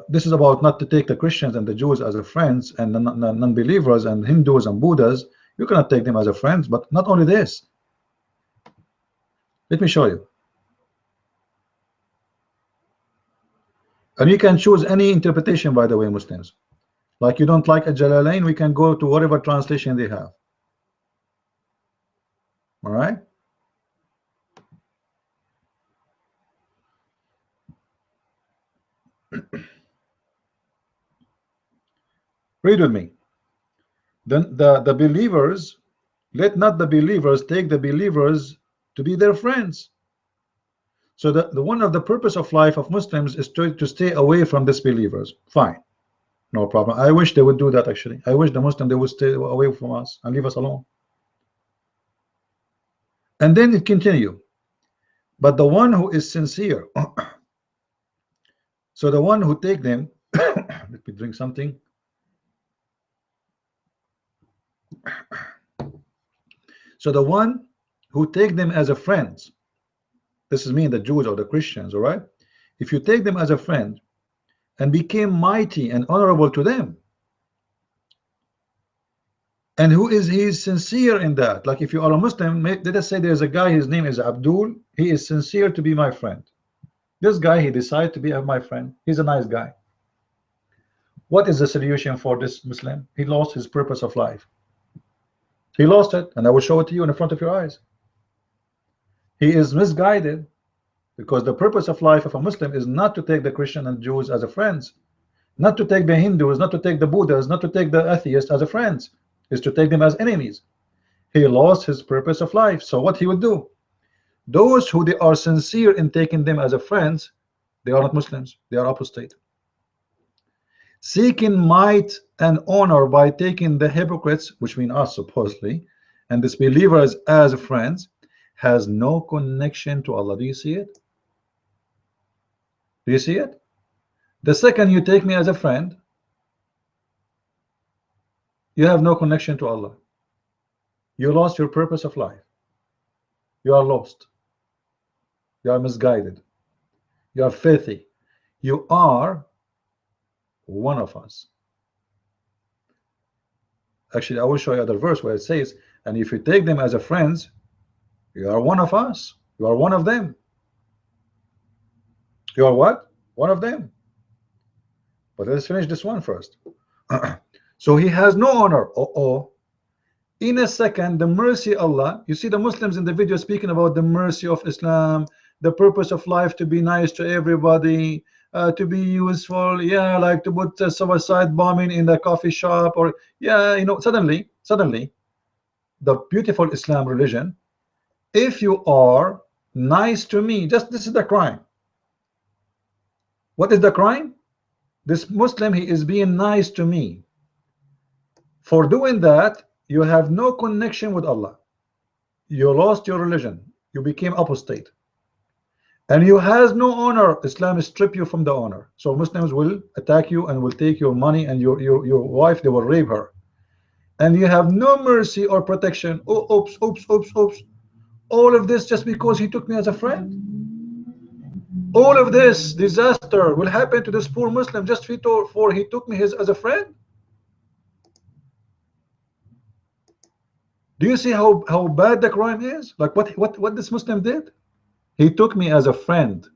This is about not to take the Christians and the Jews as a friends, and the non-believers and Hindus and Buddhas. You cannot take them as a friends. But not only this, let me show you. And you can choose any interpretation, by the way, Muslims. Like you don't like a Jalalain, we can go to whatever translation they have. All right. Read with me. Then the believers, let not the believers take the believers to be their friends. So the one of the purpose of life of Muslims is to stay away from disbelievers. Fine, no problem. I wish they would do that. Actually, I wish the Muslim, they would stay away from us and leave us alone. And then it continue. But the one who is sincere, so the one who take them, let me drink something. So the one who take them as a friends, this is mean the Jews or the Christians, all right? If you take them as a friend and became mighty and honorable to them, and who is he is sincere in that, like if you are a Muslim, let us say there's a guy, his name is Abdul, he is sincere to be my friend. This guy, he decided to be my friend, he's a nice guy. What is the solution for this Muslim? He lost his purpose of life. He lost it, and I will show it to you in front of your eyes. He is misguided, because the purpose of life of a Muslim is not to take the Christian and Jews as a friends, not to take the Hindus, not to take the Buddhas, not to take the atheists as a friends, is to take them as enemies. He lost his purpose of life. So what he would do, those who they are sincere in taking them as a friends, they are not Muslims, they are apostate. Seeking might and honor by taking the hypocrites, which mean us supposedly, and disbelievers as friends, has no connection to Allah. Do you see it? Do you see it? The second you take me as a friend, you have no connection to Allah. You lost your purpose of life. You are lost. You are misguided. You are filthy. You are one of us. Actually, I will show you other verse where it says, and if you take them as a friends, you are one of us. You are one of them. You are what? One of them. But let's finish this one first. So he has no honor. In a second, the mercy of Allah. You see the Muslims in the video speaking about the mercy of Islam, the purpose of life to be nice to everybody, to be useful. Yeah, like to put suicide bombing in the coffee shop, or yeah, you know, suddenly, the beautiful Islam religion. If you are nice to me, just this is the crime. What is the crime? This Muslim, he is being nice to me. For doing that, you have no connection with Allah. You lost your religion. You became apostate. And you has no honor. Islam strip you from the honor. So Muslims will attack you and will take your money, and your wife, they will rape her. And you have no mercy or protection. Oh, oops. All of this just because he took me as a friend. All of this disaster will happen to this poor Muslim just for he took me as a friend. Do you see how bad the crime is? Like what this Muslim did? He took me as a friend.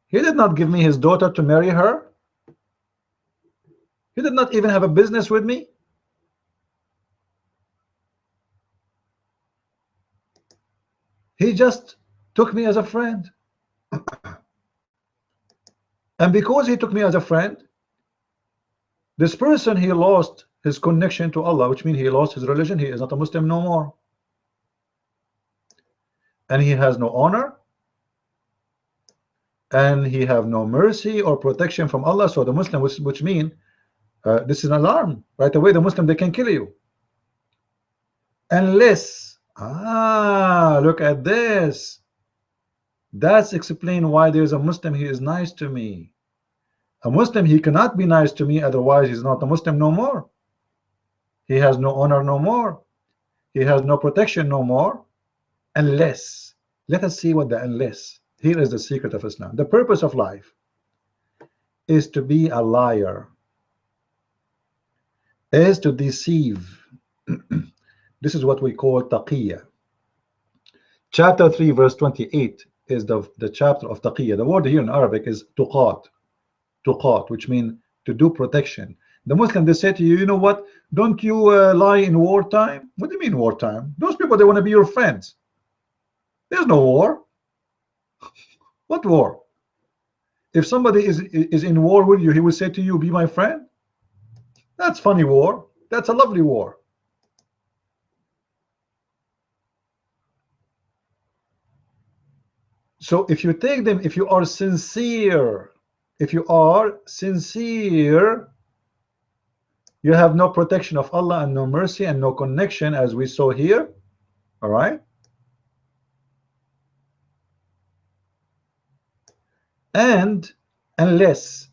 He did not give me his daughter to marry her. He did not even have a business with me. He just took me as a friend. And because he took me as a friend, this person, he lost his connection to Allah, which means he lost his religion. He is not a Muslim no more. And he has no honor. And he have no mercy or protection from Allah. So the Muslim, which mean this is an alarm. Right away, the Muslim, they can kill you. Unless, look at this. That's explain why there's a Muslim, he is nice to me. A Muslim, he cannot be nice to me, otherwise he's not a Muslim no more. He has no honor no more. He has no protection no more. Unless, let us see what the unless. Here is the secret of Islam. The purpose of life is to be a liar, is to deceive. This is what we call taqiyya. Chapter 3 verse 28 is the chapter of taqiyya. The word here in Arabic is tuqat, which means to do protection. The Muslim, they say to you, you know what, don't you lie in wartime? What do you mean wartime? Those people, they want to be your friends. There's no war. What war? If somebody is in war with you, he will say to you, be my friend. That's funny war. That's a lovely war. So if you take them, if you are sincere, you have no protection of Allah and no mercy and no connection, as we saw here. All right. And unless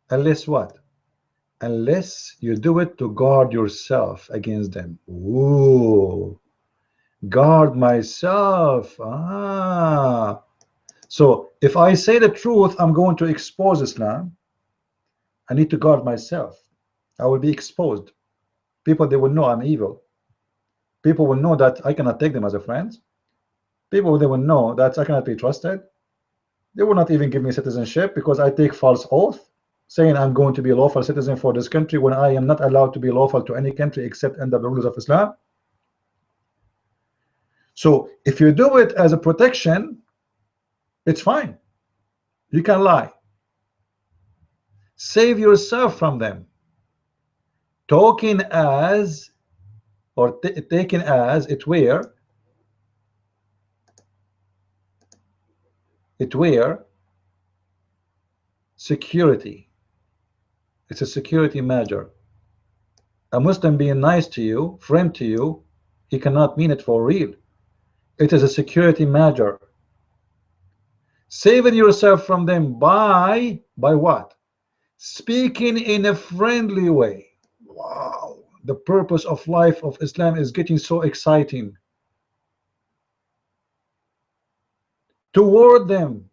what? Unless you do it to guard yourself against them. Ooh. Guard myself. So if I say the truth, I'm going to expose Islam. I need to guard myself. I will be exposed. People, they will know I'm evil. People will know that I cannot take them as a friend. People, they will know that I cannot be trusted. They will not even give me citizenship because I take false oath saying I'm going to be a lawful citizen for this country when I am not allowed to be lawful to any country except under the rules of Islam. So if you do it as a protection, it's fine. You can lie. Save yourself from them. Talking as or taken as it were security. It's a security measure. A Muslim being nice to you, friend to you, he cannot mean it for real. It is a security measure. Saving yourself from them by what? Speaking in a friendly way. Wow, the purpose of life of Islam is getting so exciting. Toward them,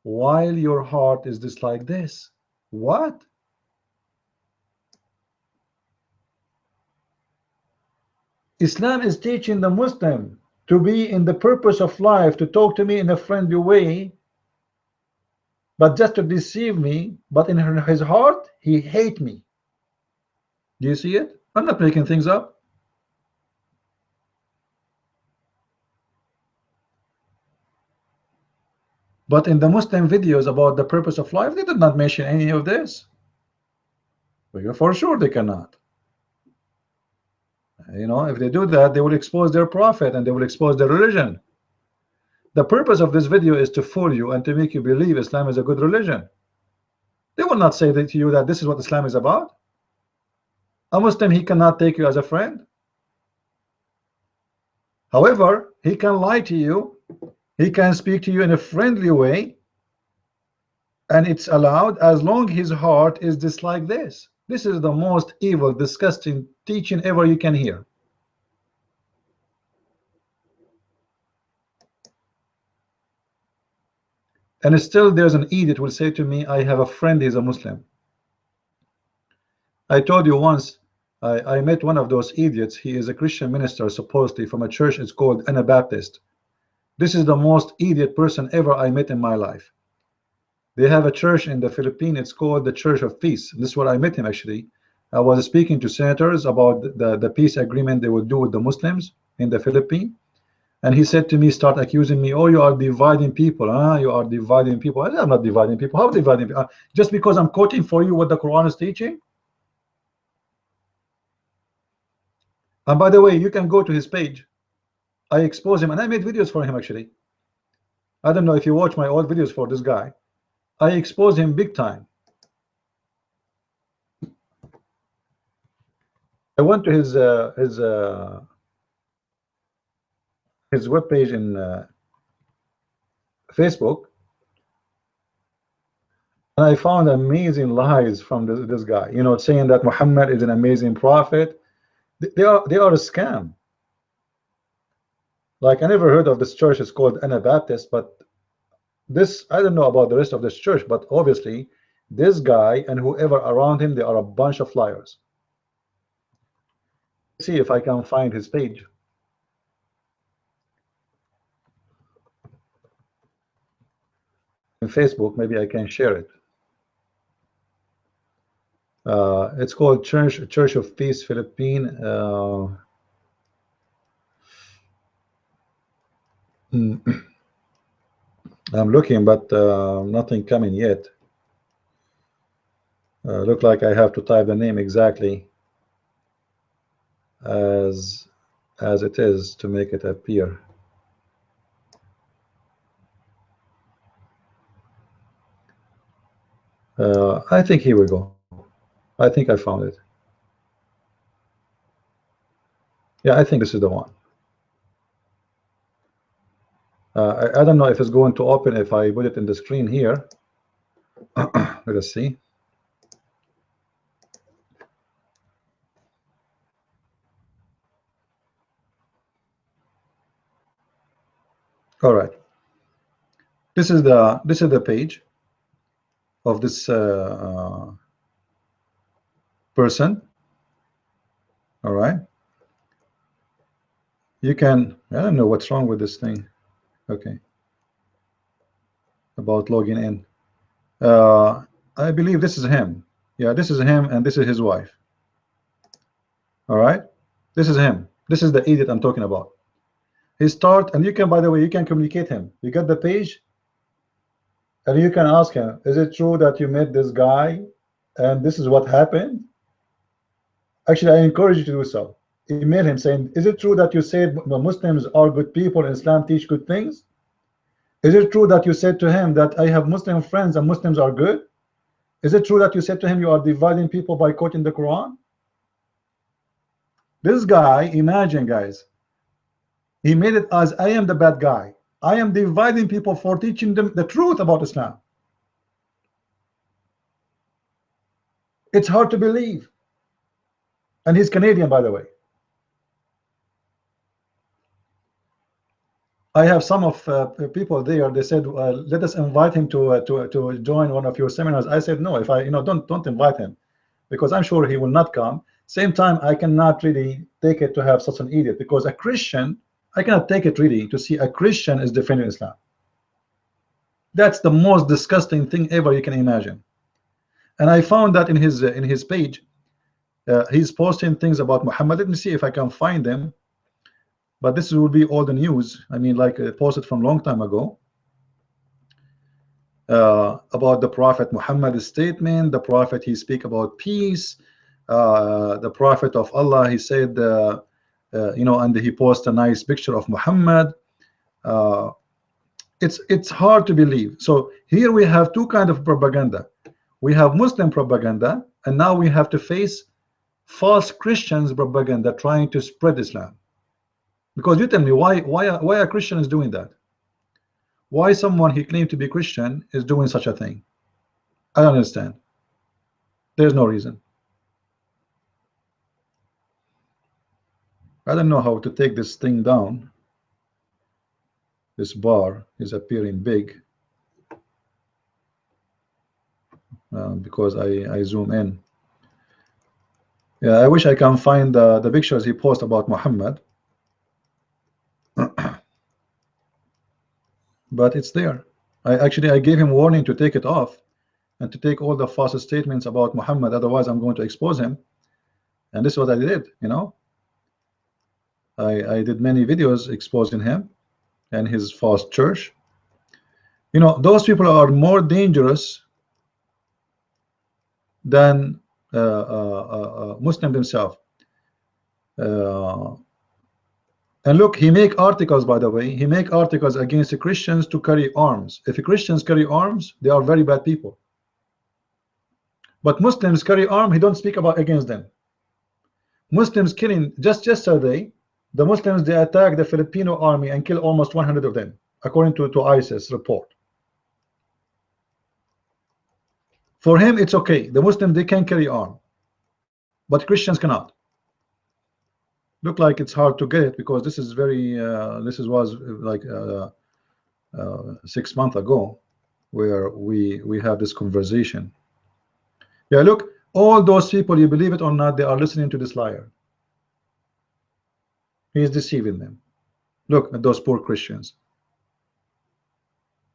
while your heart is just like this. What? Islam is teaching the Muslim to be in the purpose of life, to talk to me in a friendly way, but just to deceive me, but in his heart he hate me. Do you see it? I'm not making things up. But in the Muslim videos about the purpose of life, they did not mention any of this. Well, for sure they cannot. You know, if they do that, they will expose their prophet and they will expose their religion. The purpose of this video is to fool you and to make you believe Islam is a good religion. They will not say that to you that this is what Islam is about. A Muslim, he cannot take you as a friend. However, he can lie to you. He can speak to you in a friendly way, and it's allowed as long his heart is just like this. This is the most evil, disgusting teaching ever you can hear. And still there's an idiot will say to me, I have a friend, he's a Muslim. I told you once, I met one of those idiots. He is a Christian minister, supposedly from a church. It's called Anabaptist. This is the most idiot person ever I met in my life. They have a church in the Philippines. It's called the Church of Peace. This is where I met him, actually. I was speaking to senators about the peace agreement they would do with the Muslims in the Philippines. And he said to me, start accusing me, oh, you are dividing people. You are dividing people. I said, I'm not dividing people. How dividing people? Just because I'm quoting for you what the Quran is teaching? And by the way, you can go to his page. I expose him, and I made videos for him, actually. I don't know if you watch my old videos for this guy. I expose him big time. I went to his webpage in Facebook, and I found amazing lies from this guy. You know, saying that Muhammad is an amazing prophet. They are a scam. Like, I never heard of this church. It's called Anabaptist, but this, I don't know about the rest of this church, but obviously this guy and whoever around him, they are a bunch of liars. See if I can find his page in Facebook. Maybe I can share it. It's called Church of Peace Philippine. I'm looking, but nothing coming yet. Look like I have to type the name exactly as it is to make it appear. I think here we go. I think I found it. Yeah, I think this is the one. I don't know if it's going to open if I put it in the screen here. Let us see. All right. This is the page of this person. All right. You can, I don't know what's wrong with this thing. Okay. About logging in. I believe this is him. Yeah, this is him, and this is his wife. All right. This is him. This is the idiot I'm talking about. He start, and you can, by the way, you can communicate him. You get the page, and you can ask him, is it true that you met this guy and this is what happened? Actually, I encourage you to do so. Email him saying, is it true that you said Muslims are good people and Islam teach good things? Is it true that you said to him that I have Muslim friends and Muslims are good? Is it true that you said to him you are dividing people by quoting the Quran? This guy, imagine guys, he made it as I am the bad guy. I am dividing people for teaching them the truth about Islam. It's hard to believe. And he's Canadian, by the way. I have some of people there. They said, "Let us invite him to join one of your seminars." I said, "No. If I, don't invite him, because I'm sure he will not come." Same time, I cannot really take it to have such an idiot, because a Christian, I cannot take it really to see a Christian is defending Islam. That's the most disgusting thing ever you can imagine. And I found that in his page, he's posting things about Muhammad. Let me see if I can find them. But this will be all the news. I mean, like posted from long time ago about the Prophet Muhammad's statement. The Prophet, he speak about peace. The Prophet of Allah, he said, and he posted a nice picture of Muhammad. It's hard to believe. So here we have two kinds of propaganda. We have Muslim propaganda, and now we have to face false Christians propaganda trying to spread Islam. Because you tell me, why a Christian is doing that? Why someone he claimed to be Christian is doing such a thing? I don't understand. There's no reason. I don't know how to take this thing down. This bar is appearing big because I zoom in. Yeah, I wish I can find the pictures he posted about Muhammad. But it's there. I gave him warning to take it off and to take all the false statements about Muhammad, otherwise I'm going to expose him. And this is what I did. I did many videos exposing him and his false church. Those people are more dangerous than Muslim themselves. And look, he make articles, by the way, he make articles against the Christians to carry arms. If the Christians carry arms, they are very bad people. But Muslims carry arms, he don't speak about against them. Muslims killing, just yesterday, the Muslims, they attacked the Filipino army and killed almost 100 of them, according to ISIS report. For him, it's okay. The Muslims, they can carry arms, but Christians cannot. Look like it's hard to get it because this is very was like 6 months ago where we have this conversation. Yeah, look, all those people, you believe it or not, they are listening to this liar. He is deceiving them. Look at those poor Christians.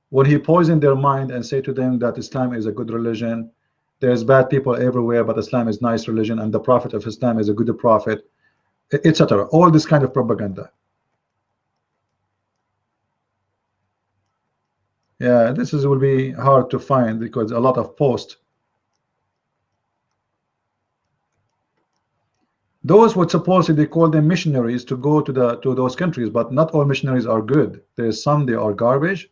When he poisoned their mind and say to them that Islam is a good religion, there's bad people everywhere, but Islam is nice religion, and the Prophet of Islam is a good prophet, etc. All this kind of propaganda. Yeah, this will be hard to find because a lot of posts. Those would supposedly call them missionaries to go to those countries, but not all missionaries are good. There's some, they are garbage,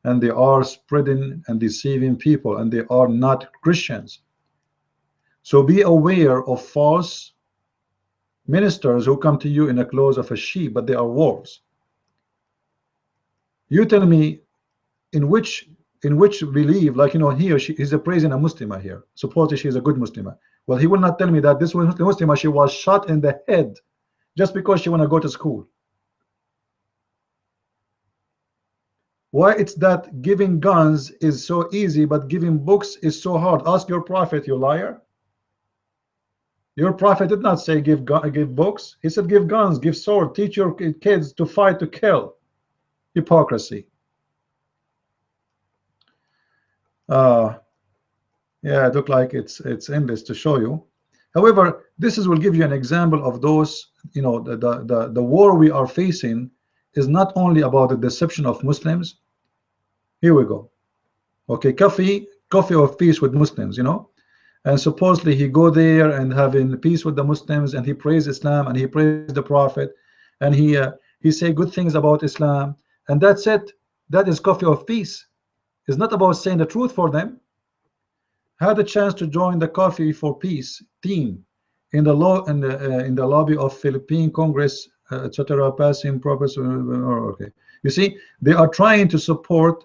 and they are spreading and deceiving people, and they are not Christians. So be aware of false ministers who come to you in the clothes of a sheep, but they are wolves. You tell me in which belief, like here he's praising a Muslima here. Supposedly she is a good Muslima. Well, he will not tell me that this Muslima, she was shot in the head just because she want to go to school. Why it's that giving guns is so easy, but giving books is so hard? Ask your prophet, you liar. Your prophet did not say give books. He said give guns, give sword, teach your kids to fight, to kill. Hypocrisy. Yeah, it looked like it's endless to show you. However, this will give you an example of those, you know, the war we are facing is not only about the deception of Muslims. Here we go. Okay, coffee of peace with Muslims, you know, and supposedly he go there and having peace with the Muslims, and he praise Islam and he praise the Prophet, and he say good things about Islam, and that's it. That is coffee of peace. It's not about saying the truth for them. Had a chance to join the Coffee for Peace team in the in the lobby of Philippine Congress, etc. Passing proposal. Okay, you see, they are trying to support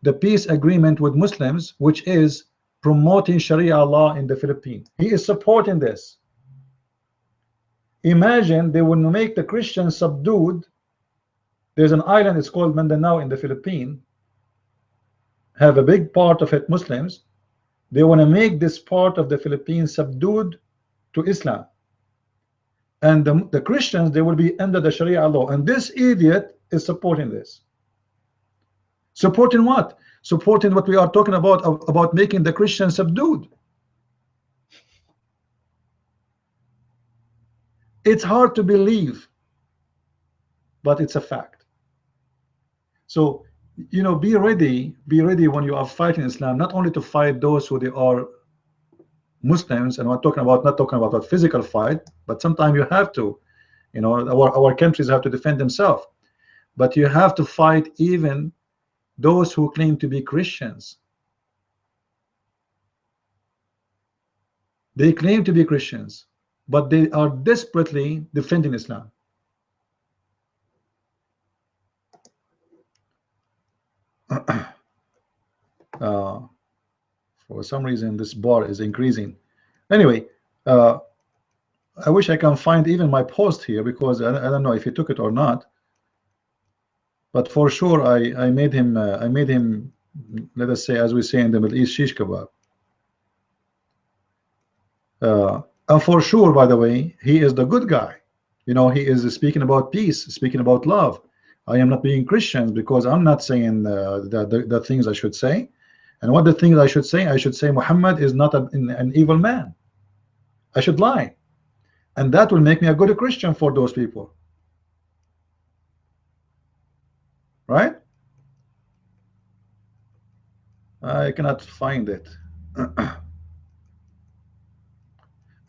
the peace agreement with Muslims, which is promoting Sharia law in the Philippines. He is supporting this. Imagine they will make the Christians subdued. There's an island, it's called Mindanao in the Philippines, have a big part of it Muslims. They want to make this part of the Philippines subdued to Islam, and the Christians, they will be under the Sharia law, and this idiot is supporting this. Supporting what? Supporting what we are talking about making the Christians subdued. It's hard to believe, but it's a fact. So, you know, be ready when you are fighting Islam, not only to fight those who they are Muslims, and I'm not talking about a physical fight, but sometimes you have to, you know, our countries have to defend themselves, but you have to fight even those who claim to be Christians. They claim to be Christians, but they are desperately defending Islam. For some reason this bar is increasing. Anyway, I wish I can find even my post here, because I don't know if he took it or not, but for sure I made him let us say, as we say in the Middle East, shish kebab. And for sure, by the way, he is the good guy. You know, he is speaking about peace, speaking about love. I am not being Christian, because I'm not saying the things I should say. And what the things I should say Muhammad is not an evil man. I should lie, and that will make me a good Christian for those people, right? I cannot find it.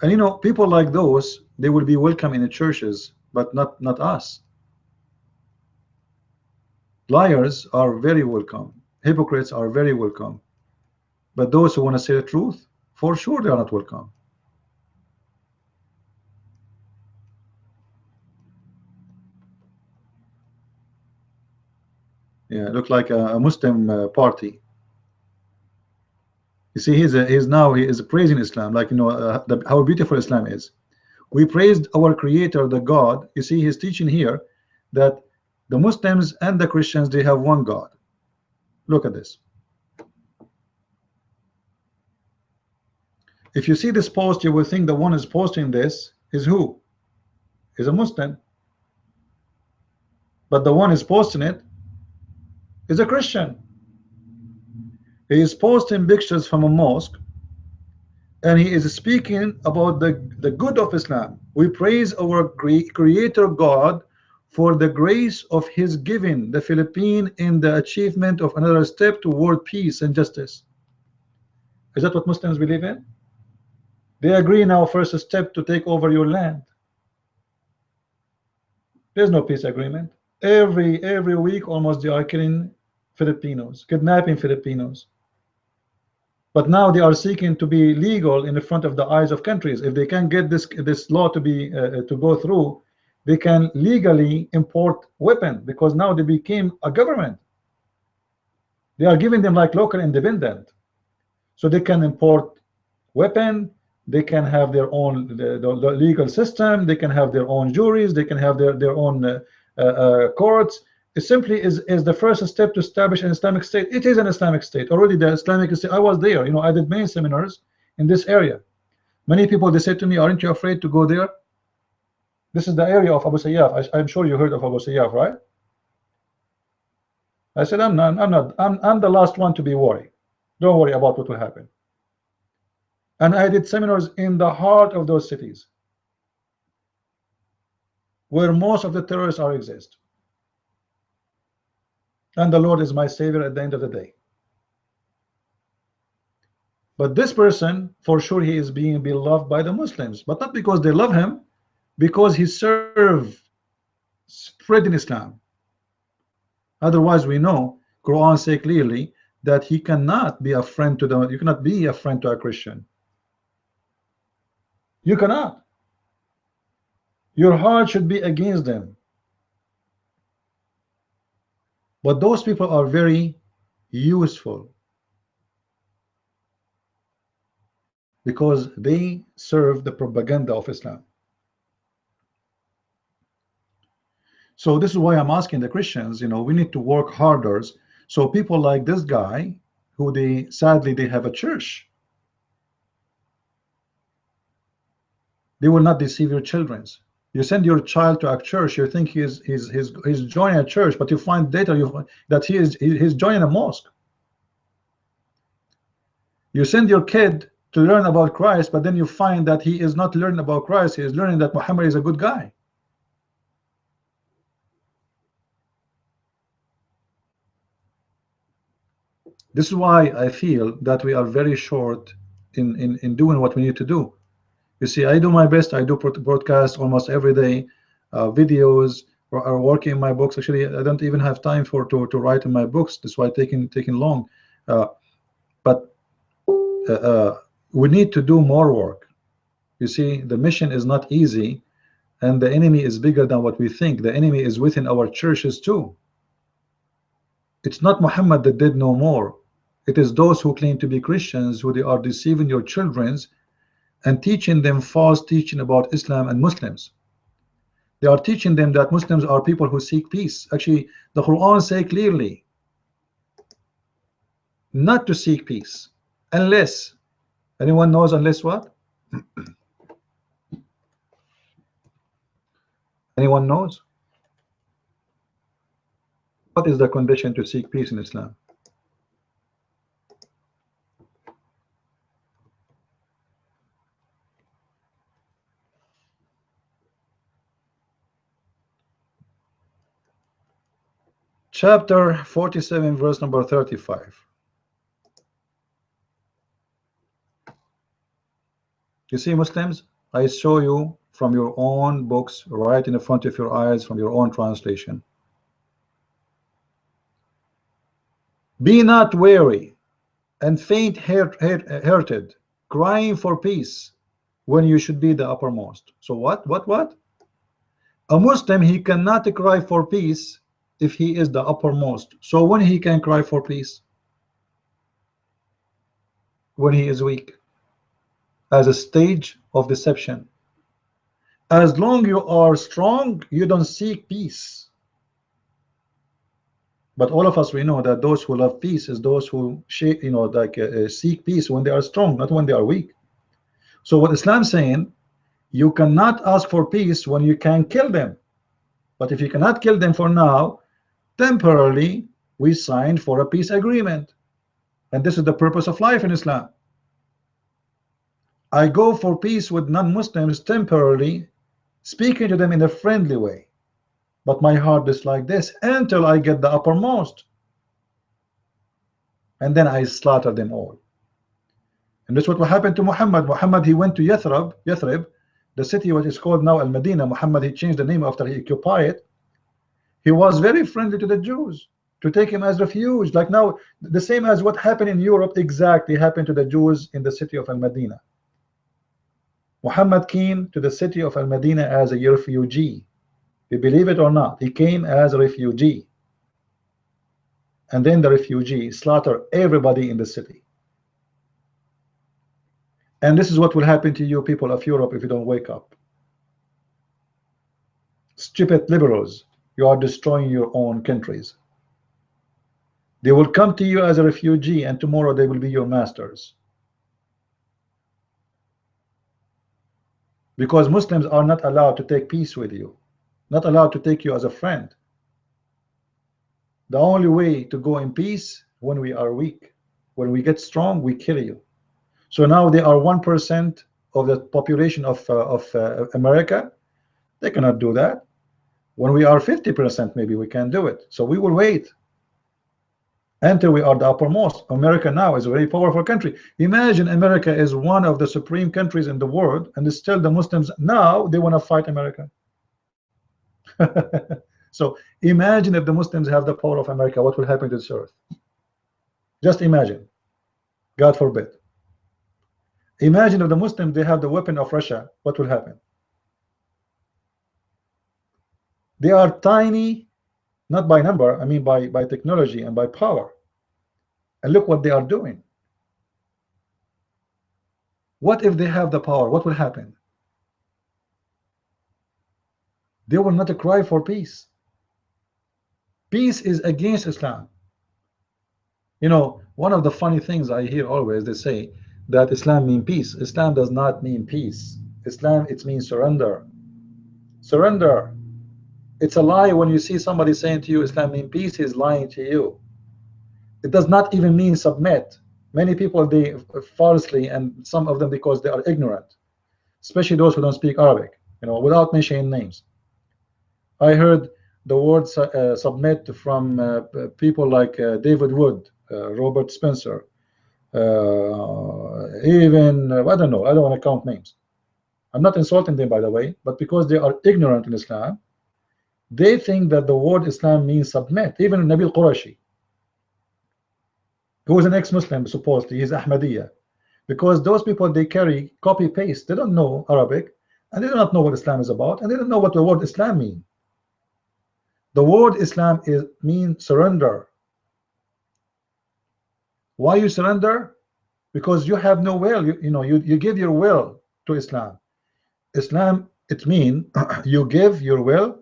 And you know, people like those, they will be welcome in the churches, but not us. Liars are very welcome, hypocrites are very welcome, but those who want to say the truth, for sure they are not welcome. Yeah, look like a Muslim party. You see, he is praising Islam, like, you know, how beautiful Islam is. We praised our Creator, the God. You see, he's teaching here that the Muslims and the Christians, they have one God. Look at this. If you see this post, you will think the one who's posting this is who? Is a Muslim. But the one who's posting it is a Christian. He is posting pictures from a mosque, and he is speaking about the good of Islam. We praise our Creator God for the grace of his giving the Philippines in the achievement of another step toward peace and justice. Is that what Muslims believe in? They agree now, first step, to take over your land. There's no peace agreement. Every week almost they are killing Filipinos, kidnapping Filipinos. But now they are seeking to be legal in the front of the eyes of countries. If they can get this law to be to go through, they can legally import weapons, because now they became a government. They are giving them like local independent, so they can import weapon. They can have their own the legal system. They can have their own juries. They can have their own courts, It simply is the first step to establish an Islamic State. It is an Islamic State already. The Islamic State. I was there. You know, I did many seminars in this area. Many people, they said to me, "Aren't you afraid to go there?" This is the area of Abu Sayyaf. I'm sure you heard of Abu Sayyaf, right? I said, I'm not. I'm the last one to be worried. Don't worry about what will happen. And I did seminars in the heart of those cities, where most of the terrorists are exist. And the Lord is my savior at the end of the day. But this person, for sure, he is being beloved by the Muslims, but not because they love him, because he served spreading Islam. Otherwise, we know Quran say clearly that he cannot be a friend to them. You cannot be a friend to a Christian. You cannot. Your heart should be against them. But those people are very useful because they serve the propaganda of Islam. So this is why I'm asking the Christians, you know, we need to work harder. So people like this guy, who they sadly they have a church, they will not deceive your children. You send your child to a church, you think he's joining a church, but you find later that he's joining a mosque. You send your kid to learn about Christ, but then you find that he is not learning about Christ, he is learning that Muhammad is a good guy. This is why I feel that we are very short in doing what we need to do. You see, I do my best. I do broadcasts almost every day, videos, or working in my books. Actually, I don't even have time to write in my books. That's why taking long. But we need to do more work. You see, the mission is not easy, and the enemy is bigger than what we think. The enemy is within our churches too. It's not Muhammad that did no more. It is those who claim to be Christians who they are deceiving your children's and teaching them false teaching about Islam and Muslims. They are teaching them that Muslims are people who seek peace. Actually, the Quran says clearly not to seek peace unless, anyone knows unless what? Anyone knows? What is the condition to seek peace in Islam? Chapter 47, verse number 35. You see, Muslims, I show you from your own books, right in the front of your eyes, from your own translation. Be not weary and faint-hearted, crying for peace when you should be the uppermost. So what? A Muslim, he cannot cry for peace if he is the uppermost. So when he can cry for peace? When he is weak, as a stage of deception. As long you are strong, you don't seek peace. But all of us, we know that those who love peace is those who seek peace when they are strong, not when they are weak. So what Islam is saying, you cannot ask for peace when you can kill them. But if you cannot kill them for now, temporarily we signed for a peace agreement. And this is the purpose of life in Islam. I go for peace with non-Muslims temporarily, speaking to them in a friendly way. But my heart is like this until I get the uppermost. And then I slaughter them all. And that's what will happen to Muhammad. Muhammad, he went to Yathrib, the city which is called now Al-Madinah. Muhammad, he changed the name after he occupied it. He was very friendly to the Jews, to take him as refuge. Like now, the same as what happened in Europe exactly happened to the Jews in the city of Al-Madinah. Muhammad came to the city of Al-Madinah as a refugee. You believe it or not, he came as a refugee. And then the refugee slaughtered everybody in the city. And this is what will happen to you people of Europe if you don't wake up. Stupid liberals, you are destroying your own countries. They will come to you as a refugee, and tomorrow they will be your masters. Because Muslims are not allowed to take peace with you, not allowed to take you as a friend. The only way to go in peace when we are weak. When we get strong, we kill you. So now they are 1% of the population of America. They cannot do that. When we are 50%, maybe we can do it. So we will wait until we are the uppermost. America now is a very powerful country. Imagine America is one of the supreme countries in the world, and still the Muslims now they want to fight America. So imagine if the Muslims have the power of America, what will happen to this earth? Just imagine. God forbid. Imagine if the Muslims they have the weapon of Russia, what will happen? They are tiny, not by number, I mean by technology and by power. And look what they are doing. What if they have the power? What will happen? They will not cry for peace. Peace is against Islam. You know, one of the funny things I hear always, they say that Islam means peace. Islam does not mean peace. Islam, it means surrender. Surrender. It's a lie when you see somebody saying to you Islam means peace, he's lying to you. It does not even mean submit. Many people, they falsely, and some of them because they are ignorant, especially those who don't speak Arabic, you know, without mentioning names. I heard the word submit from people like David Wood, Robert Spencer, even I don't know, I don't want to count names. I'm not insulting them, by the way, but because they are ignorant in Islam, they think that the word Islam means submit. Even Nabil Qurashi, who is an ex-Muslim, supposedly, he's Ahmadiyya, because those people, they carry copy paste. They don't know Arabic, and they do not know what Islam is about, and they don't know what the word Islam means. The word Islam means surrender. Why you surrender? Because you have no will. You give your will to Islam. Islam, it means you give your will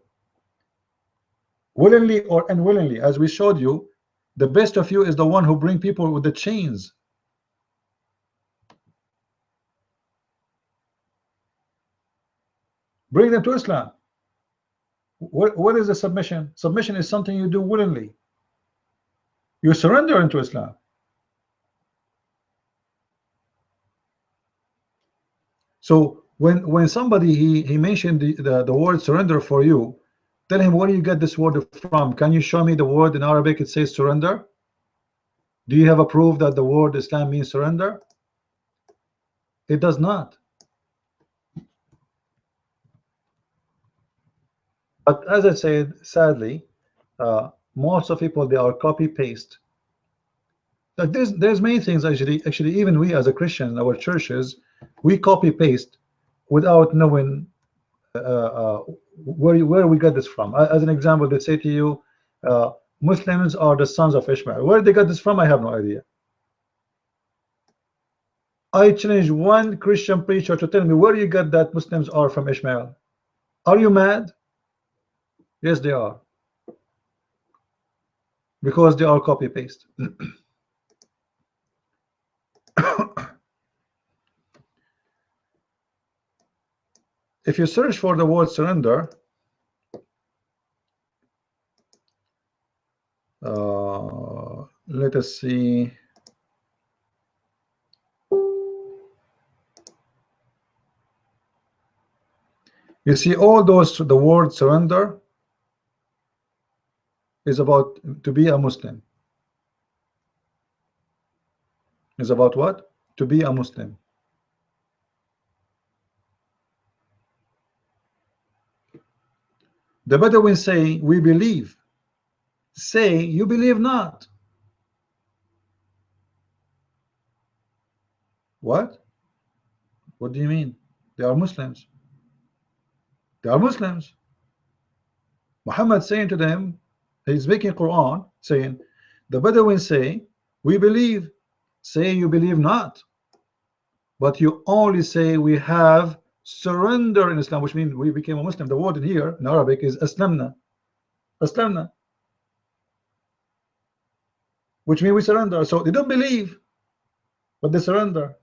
willingly or unwillingly. As we showed you, the best of you is the one who bring people with the chains. Bring them to Islam. What is the submission? Submission is something you do willingly. You surrender into Islam. So when somebody he mentioned the word surrender for you, tell him, where do you get this word from? Can you show me the word in Arabic it says surrender? Do you have a proof that the word Islam means surrender? It does not. But as I said, sadly, most of people, they are copy paste. Like there's many things actually even we as a Christian in our churches, we copy paste without knowing where we got this from. As an example, they say to you, Muslims are the sons of Ishmael. Where they got this from, I have no idea. I challenge one Christian preacher to tell me where you got that Muslims are from Ishmael. Are you mad? Yes, they are. Because they are copy paste. If you search for the word surrender, let us see. You see all those, the word surrender is about to be a Muslim. Is about what? To be a Muslim. The Bedouins say, we believe. Say, you believe not. What? What do you mean? They are Muslims. They are Muslims. Muhammad saying to them, he's making Quran, saying, the Bedouins say, we believe. Say, you believe not. But you only say we have surrender in Islam, which means we became a Muslim. The word in here in Arabic is aslamna. Aslamna, which means we surrender. So they don't believe, but they surrender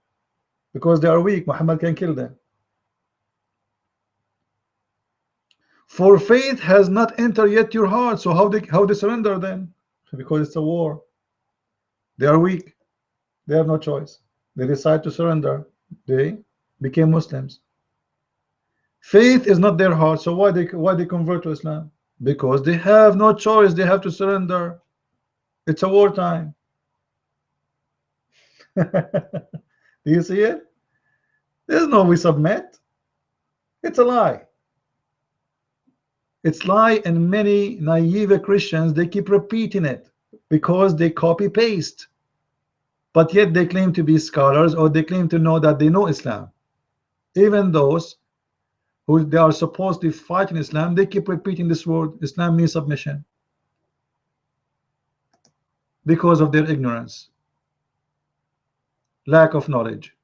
because they are weak. Muhammad can kill them. For faith has not entered yet your heart. So how they surrender then? Because it's a war. They are weak. They have no choice. They decide to surrender. They became Muslims. Faith is not their heart. So why they convert to Islam? Because they have no choice. They have to surrender. It's a wartime. Do you see it? There's no we submit. It's a lie. It's lie, and many naive Christians, they keep repeating it because they copy paste. But yet they claim to be scholars, or they claim to know that they know Islam. Even those who they are supposed to fight in Islam, they keep repeating this word. Islam means submission, because of their ignorance, lack of knowledge.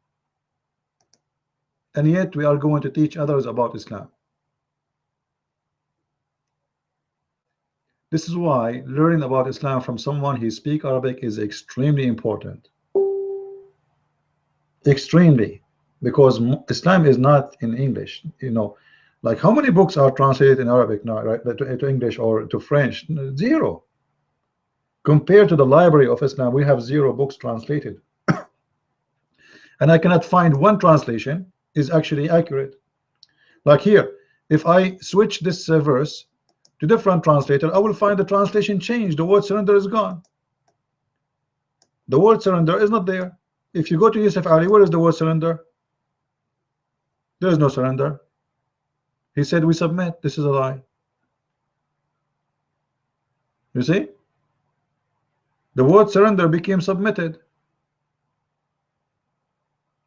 And yet we are going to teach others about Islam. This is why learning about Islam from someone who speaks Arabic is extremely important. Extremely, because Islam is not in English. You know, like how many books are translated in Arabic now, right, to English or to French? Zero. Compared to the library of Islam, we have 0 books translated. And I cannot find one translation is actually accurate. Like here, if I switch this verse to different translator, I will find the translation changed. The word surrender is gone. The word surrender is not there. If you go to Yusuf Ali, where is the word surrender? There is no surrender. He said we submit. This is a lie. You see? The word surrender became submitted.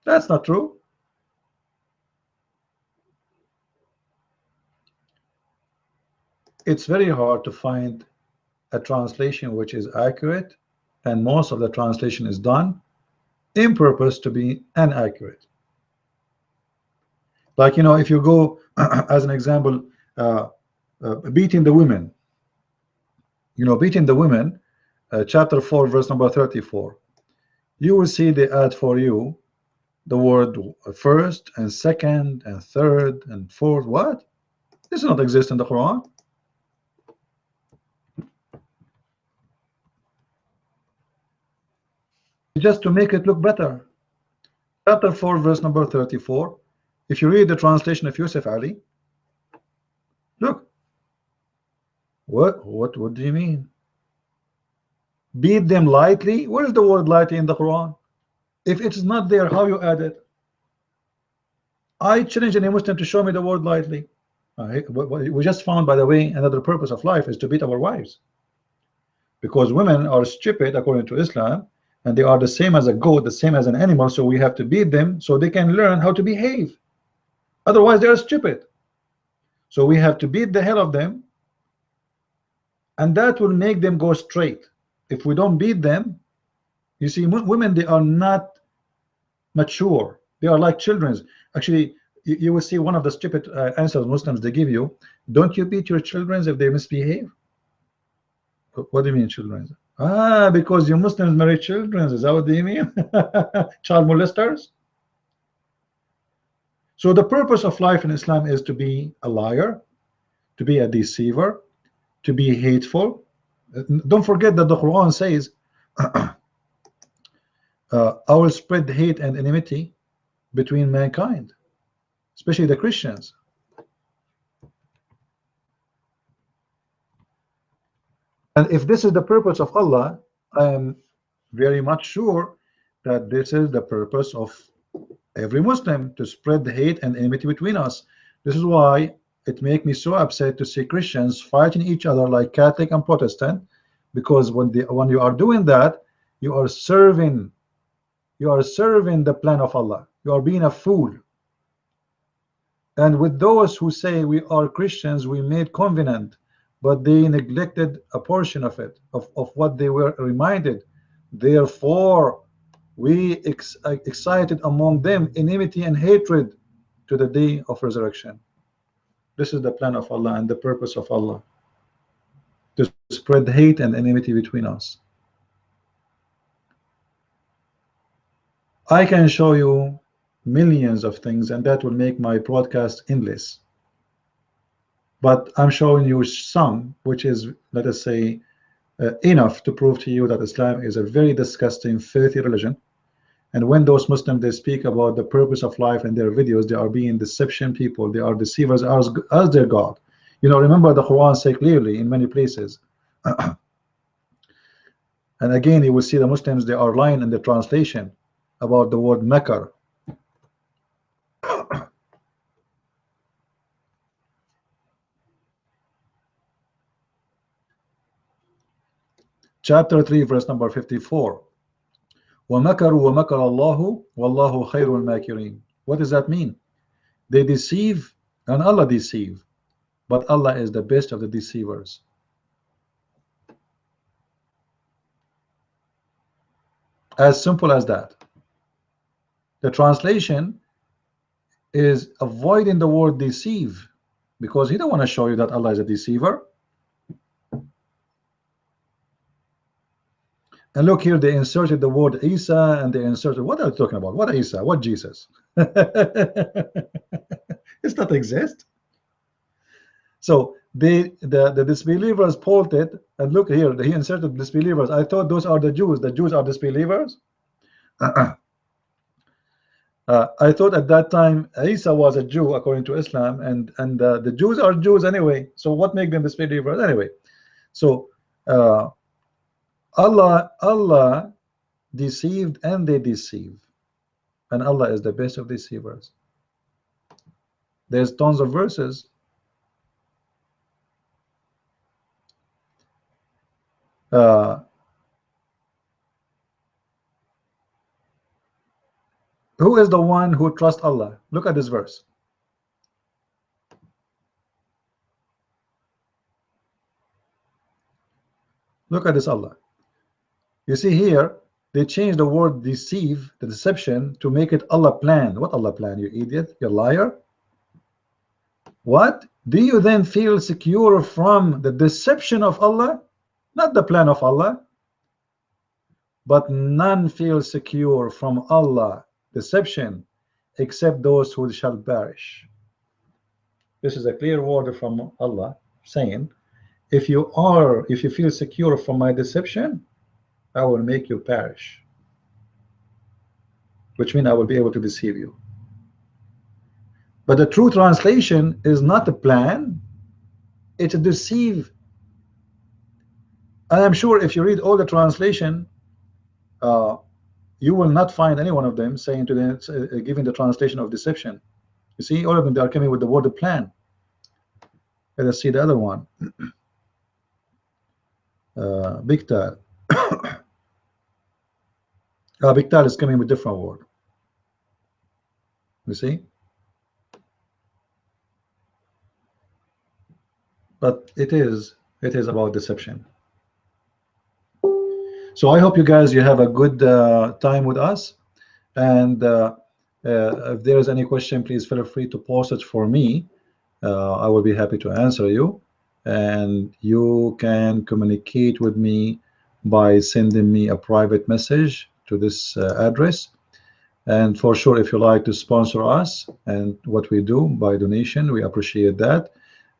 That's not true. It's very hard to find a translation which is accurate, and most of the translation is done in purpose to be inaccurate. Like, you know, if you go as an example, beating the women, you know, beating the women, chapter 4 verse number 34, you will see they add for you the word first and second and third and fourth. What? This does not exist in the Quran. Just to make it look better. Chapter 4 verse number 34, if you read the translation of Yusuf Ali, look, what do you mean? Beat them lightly. Where is the word lightly in the Quran? If it is not there, how you add it? I challenge any Muslim to show me the word lightly. We just found, by the way, another purpose of life is to beat our wives, because women are stupid according to Islam, and they are the same as a goat, the same as an animal. So we have to beat them so they can learn how to behave. Otherwise they are stupid. So we have to beat the hell of them, and that will make them go straight. If we don't beat them, you see, women, they are not mature. They are like children. Actually, you will see one of the stupid answers Muslims they give you: don't you beat your children if they misbehave? What do you mean, children? Ah, because you Muslims marry children. Is that what you mean? Child molesters. So the purpose of life in Islam is to be a liar, to be a deceiver, to be hateful. Don't forget that the Quran says, I will spread hate and enmity between mankind, especially the Christians. And if this is the purpose of Allah, I am very much sure that this is the purpose of every Muslim, to spread the hate and enmity between us. This is why it makes me so upset to see Christians fighting each other like Catholic and Protestant, because when you are doing that, you are serving the plan of Allah. You are being a fool. And with those who say we are Christians, we made covenant, but they neglected a portion of it, of what they were reminded. Therefore we excited among them enmity and hatred to the day of resurrection. This is the plan of Allah and the purpose of Allah. to spread hate and enmity between us. I can show you millions of things, and that will make my broadcast endless. But I'm showing you some, which is, let us say, enough to prove to you that Islam is a very disgusting, filthy religion. And when those Muslims, they speak about the purpose of life in their videos, they are being deception people. They are deceivers as their God. You know, remember the Quran say clearly in many places. And again, you will see the Muslims, they are lying in the translation about the word makar. Chapter 3, verse number 54. وَمَكَرُوا وَمَكَرَ اللَّهُ وَاللَّهُ خَيْرُ الْمَاكِرِينَ. What does that mean? They deceive and Allah deceive, but Allah is the best of the deceivers. As simple as that. The translation is avoiding the word deceive, because he don't want to show you that Allah is a deceiver. And look here, they inserted the word Isa, and they inserted, what are they talking about? What Isa? What Jesus? It's not exist. So the disbelievers pulled it, and look here, he inserted disbelievers. I thought those are the Jews. The Jews are disbelievers. I thought at that time Isa was a Jew according to Islam, and the Jews are Jews anyway. So what make them disbelievers anyway? So Allah deceived and they deceive, and Allah is the best of deceivers. There's tons of verses. Who is the one who trusts Allah? Look at this verse. Look at this Allah. You see here, they changed the word deceive, the deception, to make it Allah plan. What Allah plan, you idiot? You liar. What? Do you then feel secure from the deception of Allah? Not the plan of Allah. But none feel secure from Allah deception except those who shall perish. This is a clear word from Allah saying, if you feel secure from my deception, I will make you perish, which means I will be able to deceive you. But the true translation is not a plan, it's a deceive. And I'm sure if you read all the translation, you will not find any one of them saying to them, giving the translation of deception. You see, all of them, they are coming with the word plan. Let us see the other one. Big Tal. Big Tal is coming with different word. You see? But it is about deception. So I hope you guys, you have a good time with us. And if there is any question, please feel free to post it for me. I will be happy to answer you. And you can communicate with me by sending me a private message to this address. And for sure, if you like to sponsor us and what we do by donation, we appreciate that.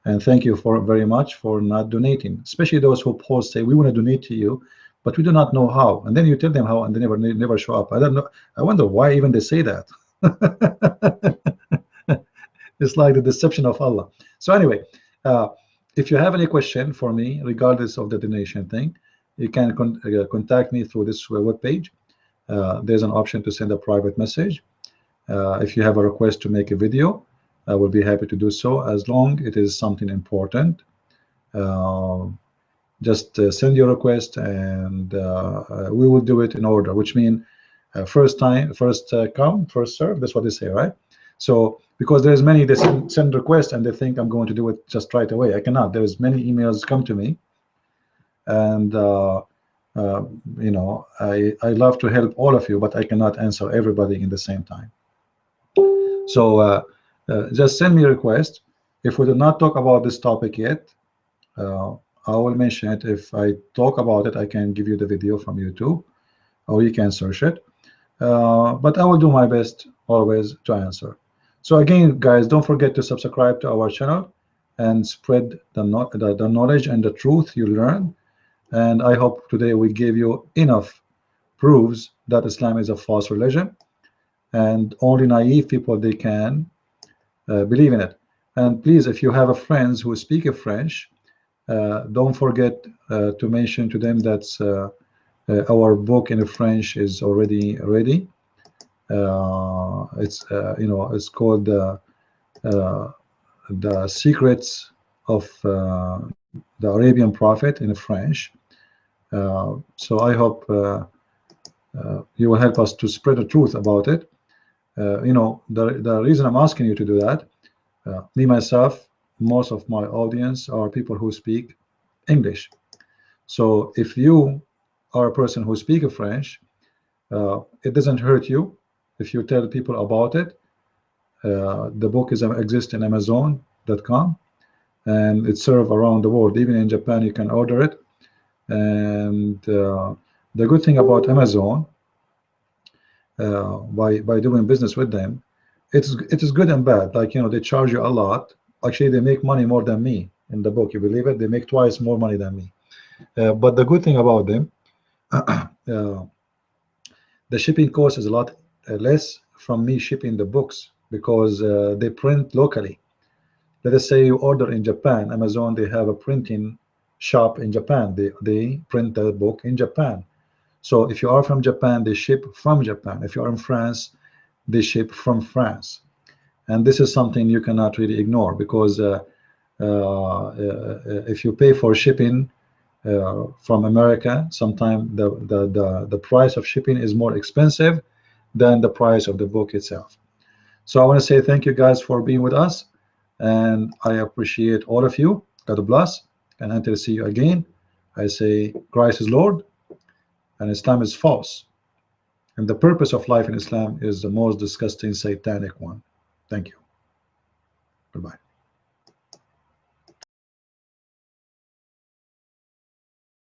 And thank you very much for not donating, especially those who post say we want to donate to you, but we do not know how. And then you tell them how, and they never show up. I don't know. I wonder why even they say that. It's like the deception of Allah. So anyway, if you have any question for me, regardless of the donation thing, you can contact me through this web page. There's an option to send a private message. If you have a request to make a video, I will be happy to do so, as long it is something important. Just send your request, and we will do it in order, which means first come, first serve. That's what they say, right? So because there's many, they send requests and they think I'm going to do it just right away. I cannot. There's many emails come to me, and you know, I love to help all of you, but I cannot answer everybody in the same time. So just send me a request. If we do not talk about this topic yet, I will mention it. If I talk about it, I can give you the video from YouTube, or you can search it. But I will do my best always to answer. So again, guys, don't forget to subscribe to our channel and spread the knowledge and the truth you learn. And I hope today we gave you enough proofs that Islam is a false religion, and only naive people they can believe in it. And please, if you have a friends who speak French, don't forget to mention to them that our book in French is already ready. It's it's called the Secrets of the Arabian Prophet in French. So I hope you will help us to spread the truth about it. The reason I'm asking you to do that, me myself, most of my audience are people who speak English. So if you are a person who speaks French, it doesn't hurt you if you tell people about it. The book exists in Amazon.com, and it's served around the world. Even in Japan, you can order it. And the good thing about Amazon, by doing business with them, it is good and bad. Like, they charge you a lot. Actually, they make money more than me in the book. You believe it? They make twice more money than me. But the good thing about them, the shipping cost is a lot less from me shipping the books, because they print locally. Let us say you order in Japan. Amazon, they have a printing shop in Japan. They print the book in Japan. So if you are from Japan, they ship from Japan. If you are in France, they ship from France. And this is something you cannot really ignore, because if you pay for shipping from America, sometimes the price of shipping is more expensive than the price of the book itself. So I want to say thank you guys for being with us, and I appreciate all of you. God bless, and until I see you again, I say Christ is Lord and Islam is false, and the purpose of life in Islam is the most disgusting satanic one. Thank you. Goodbye.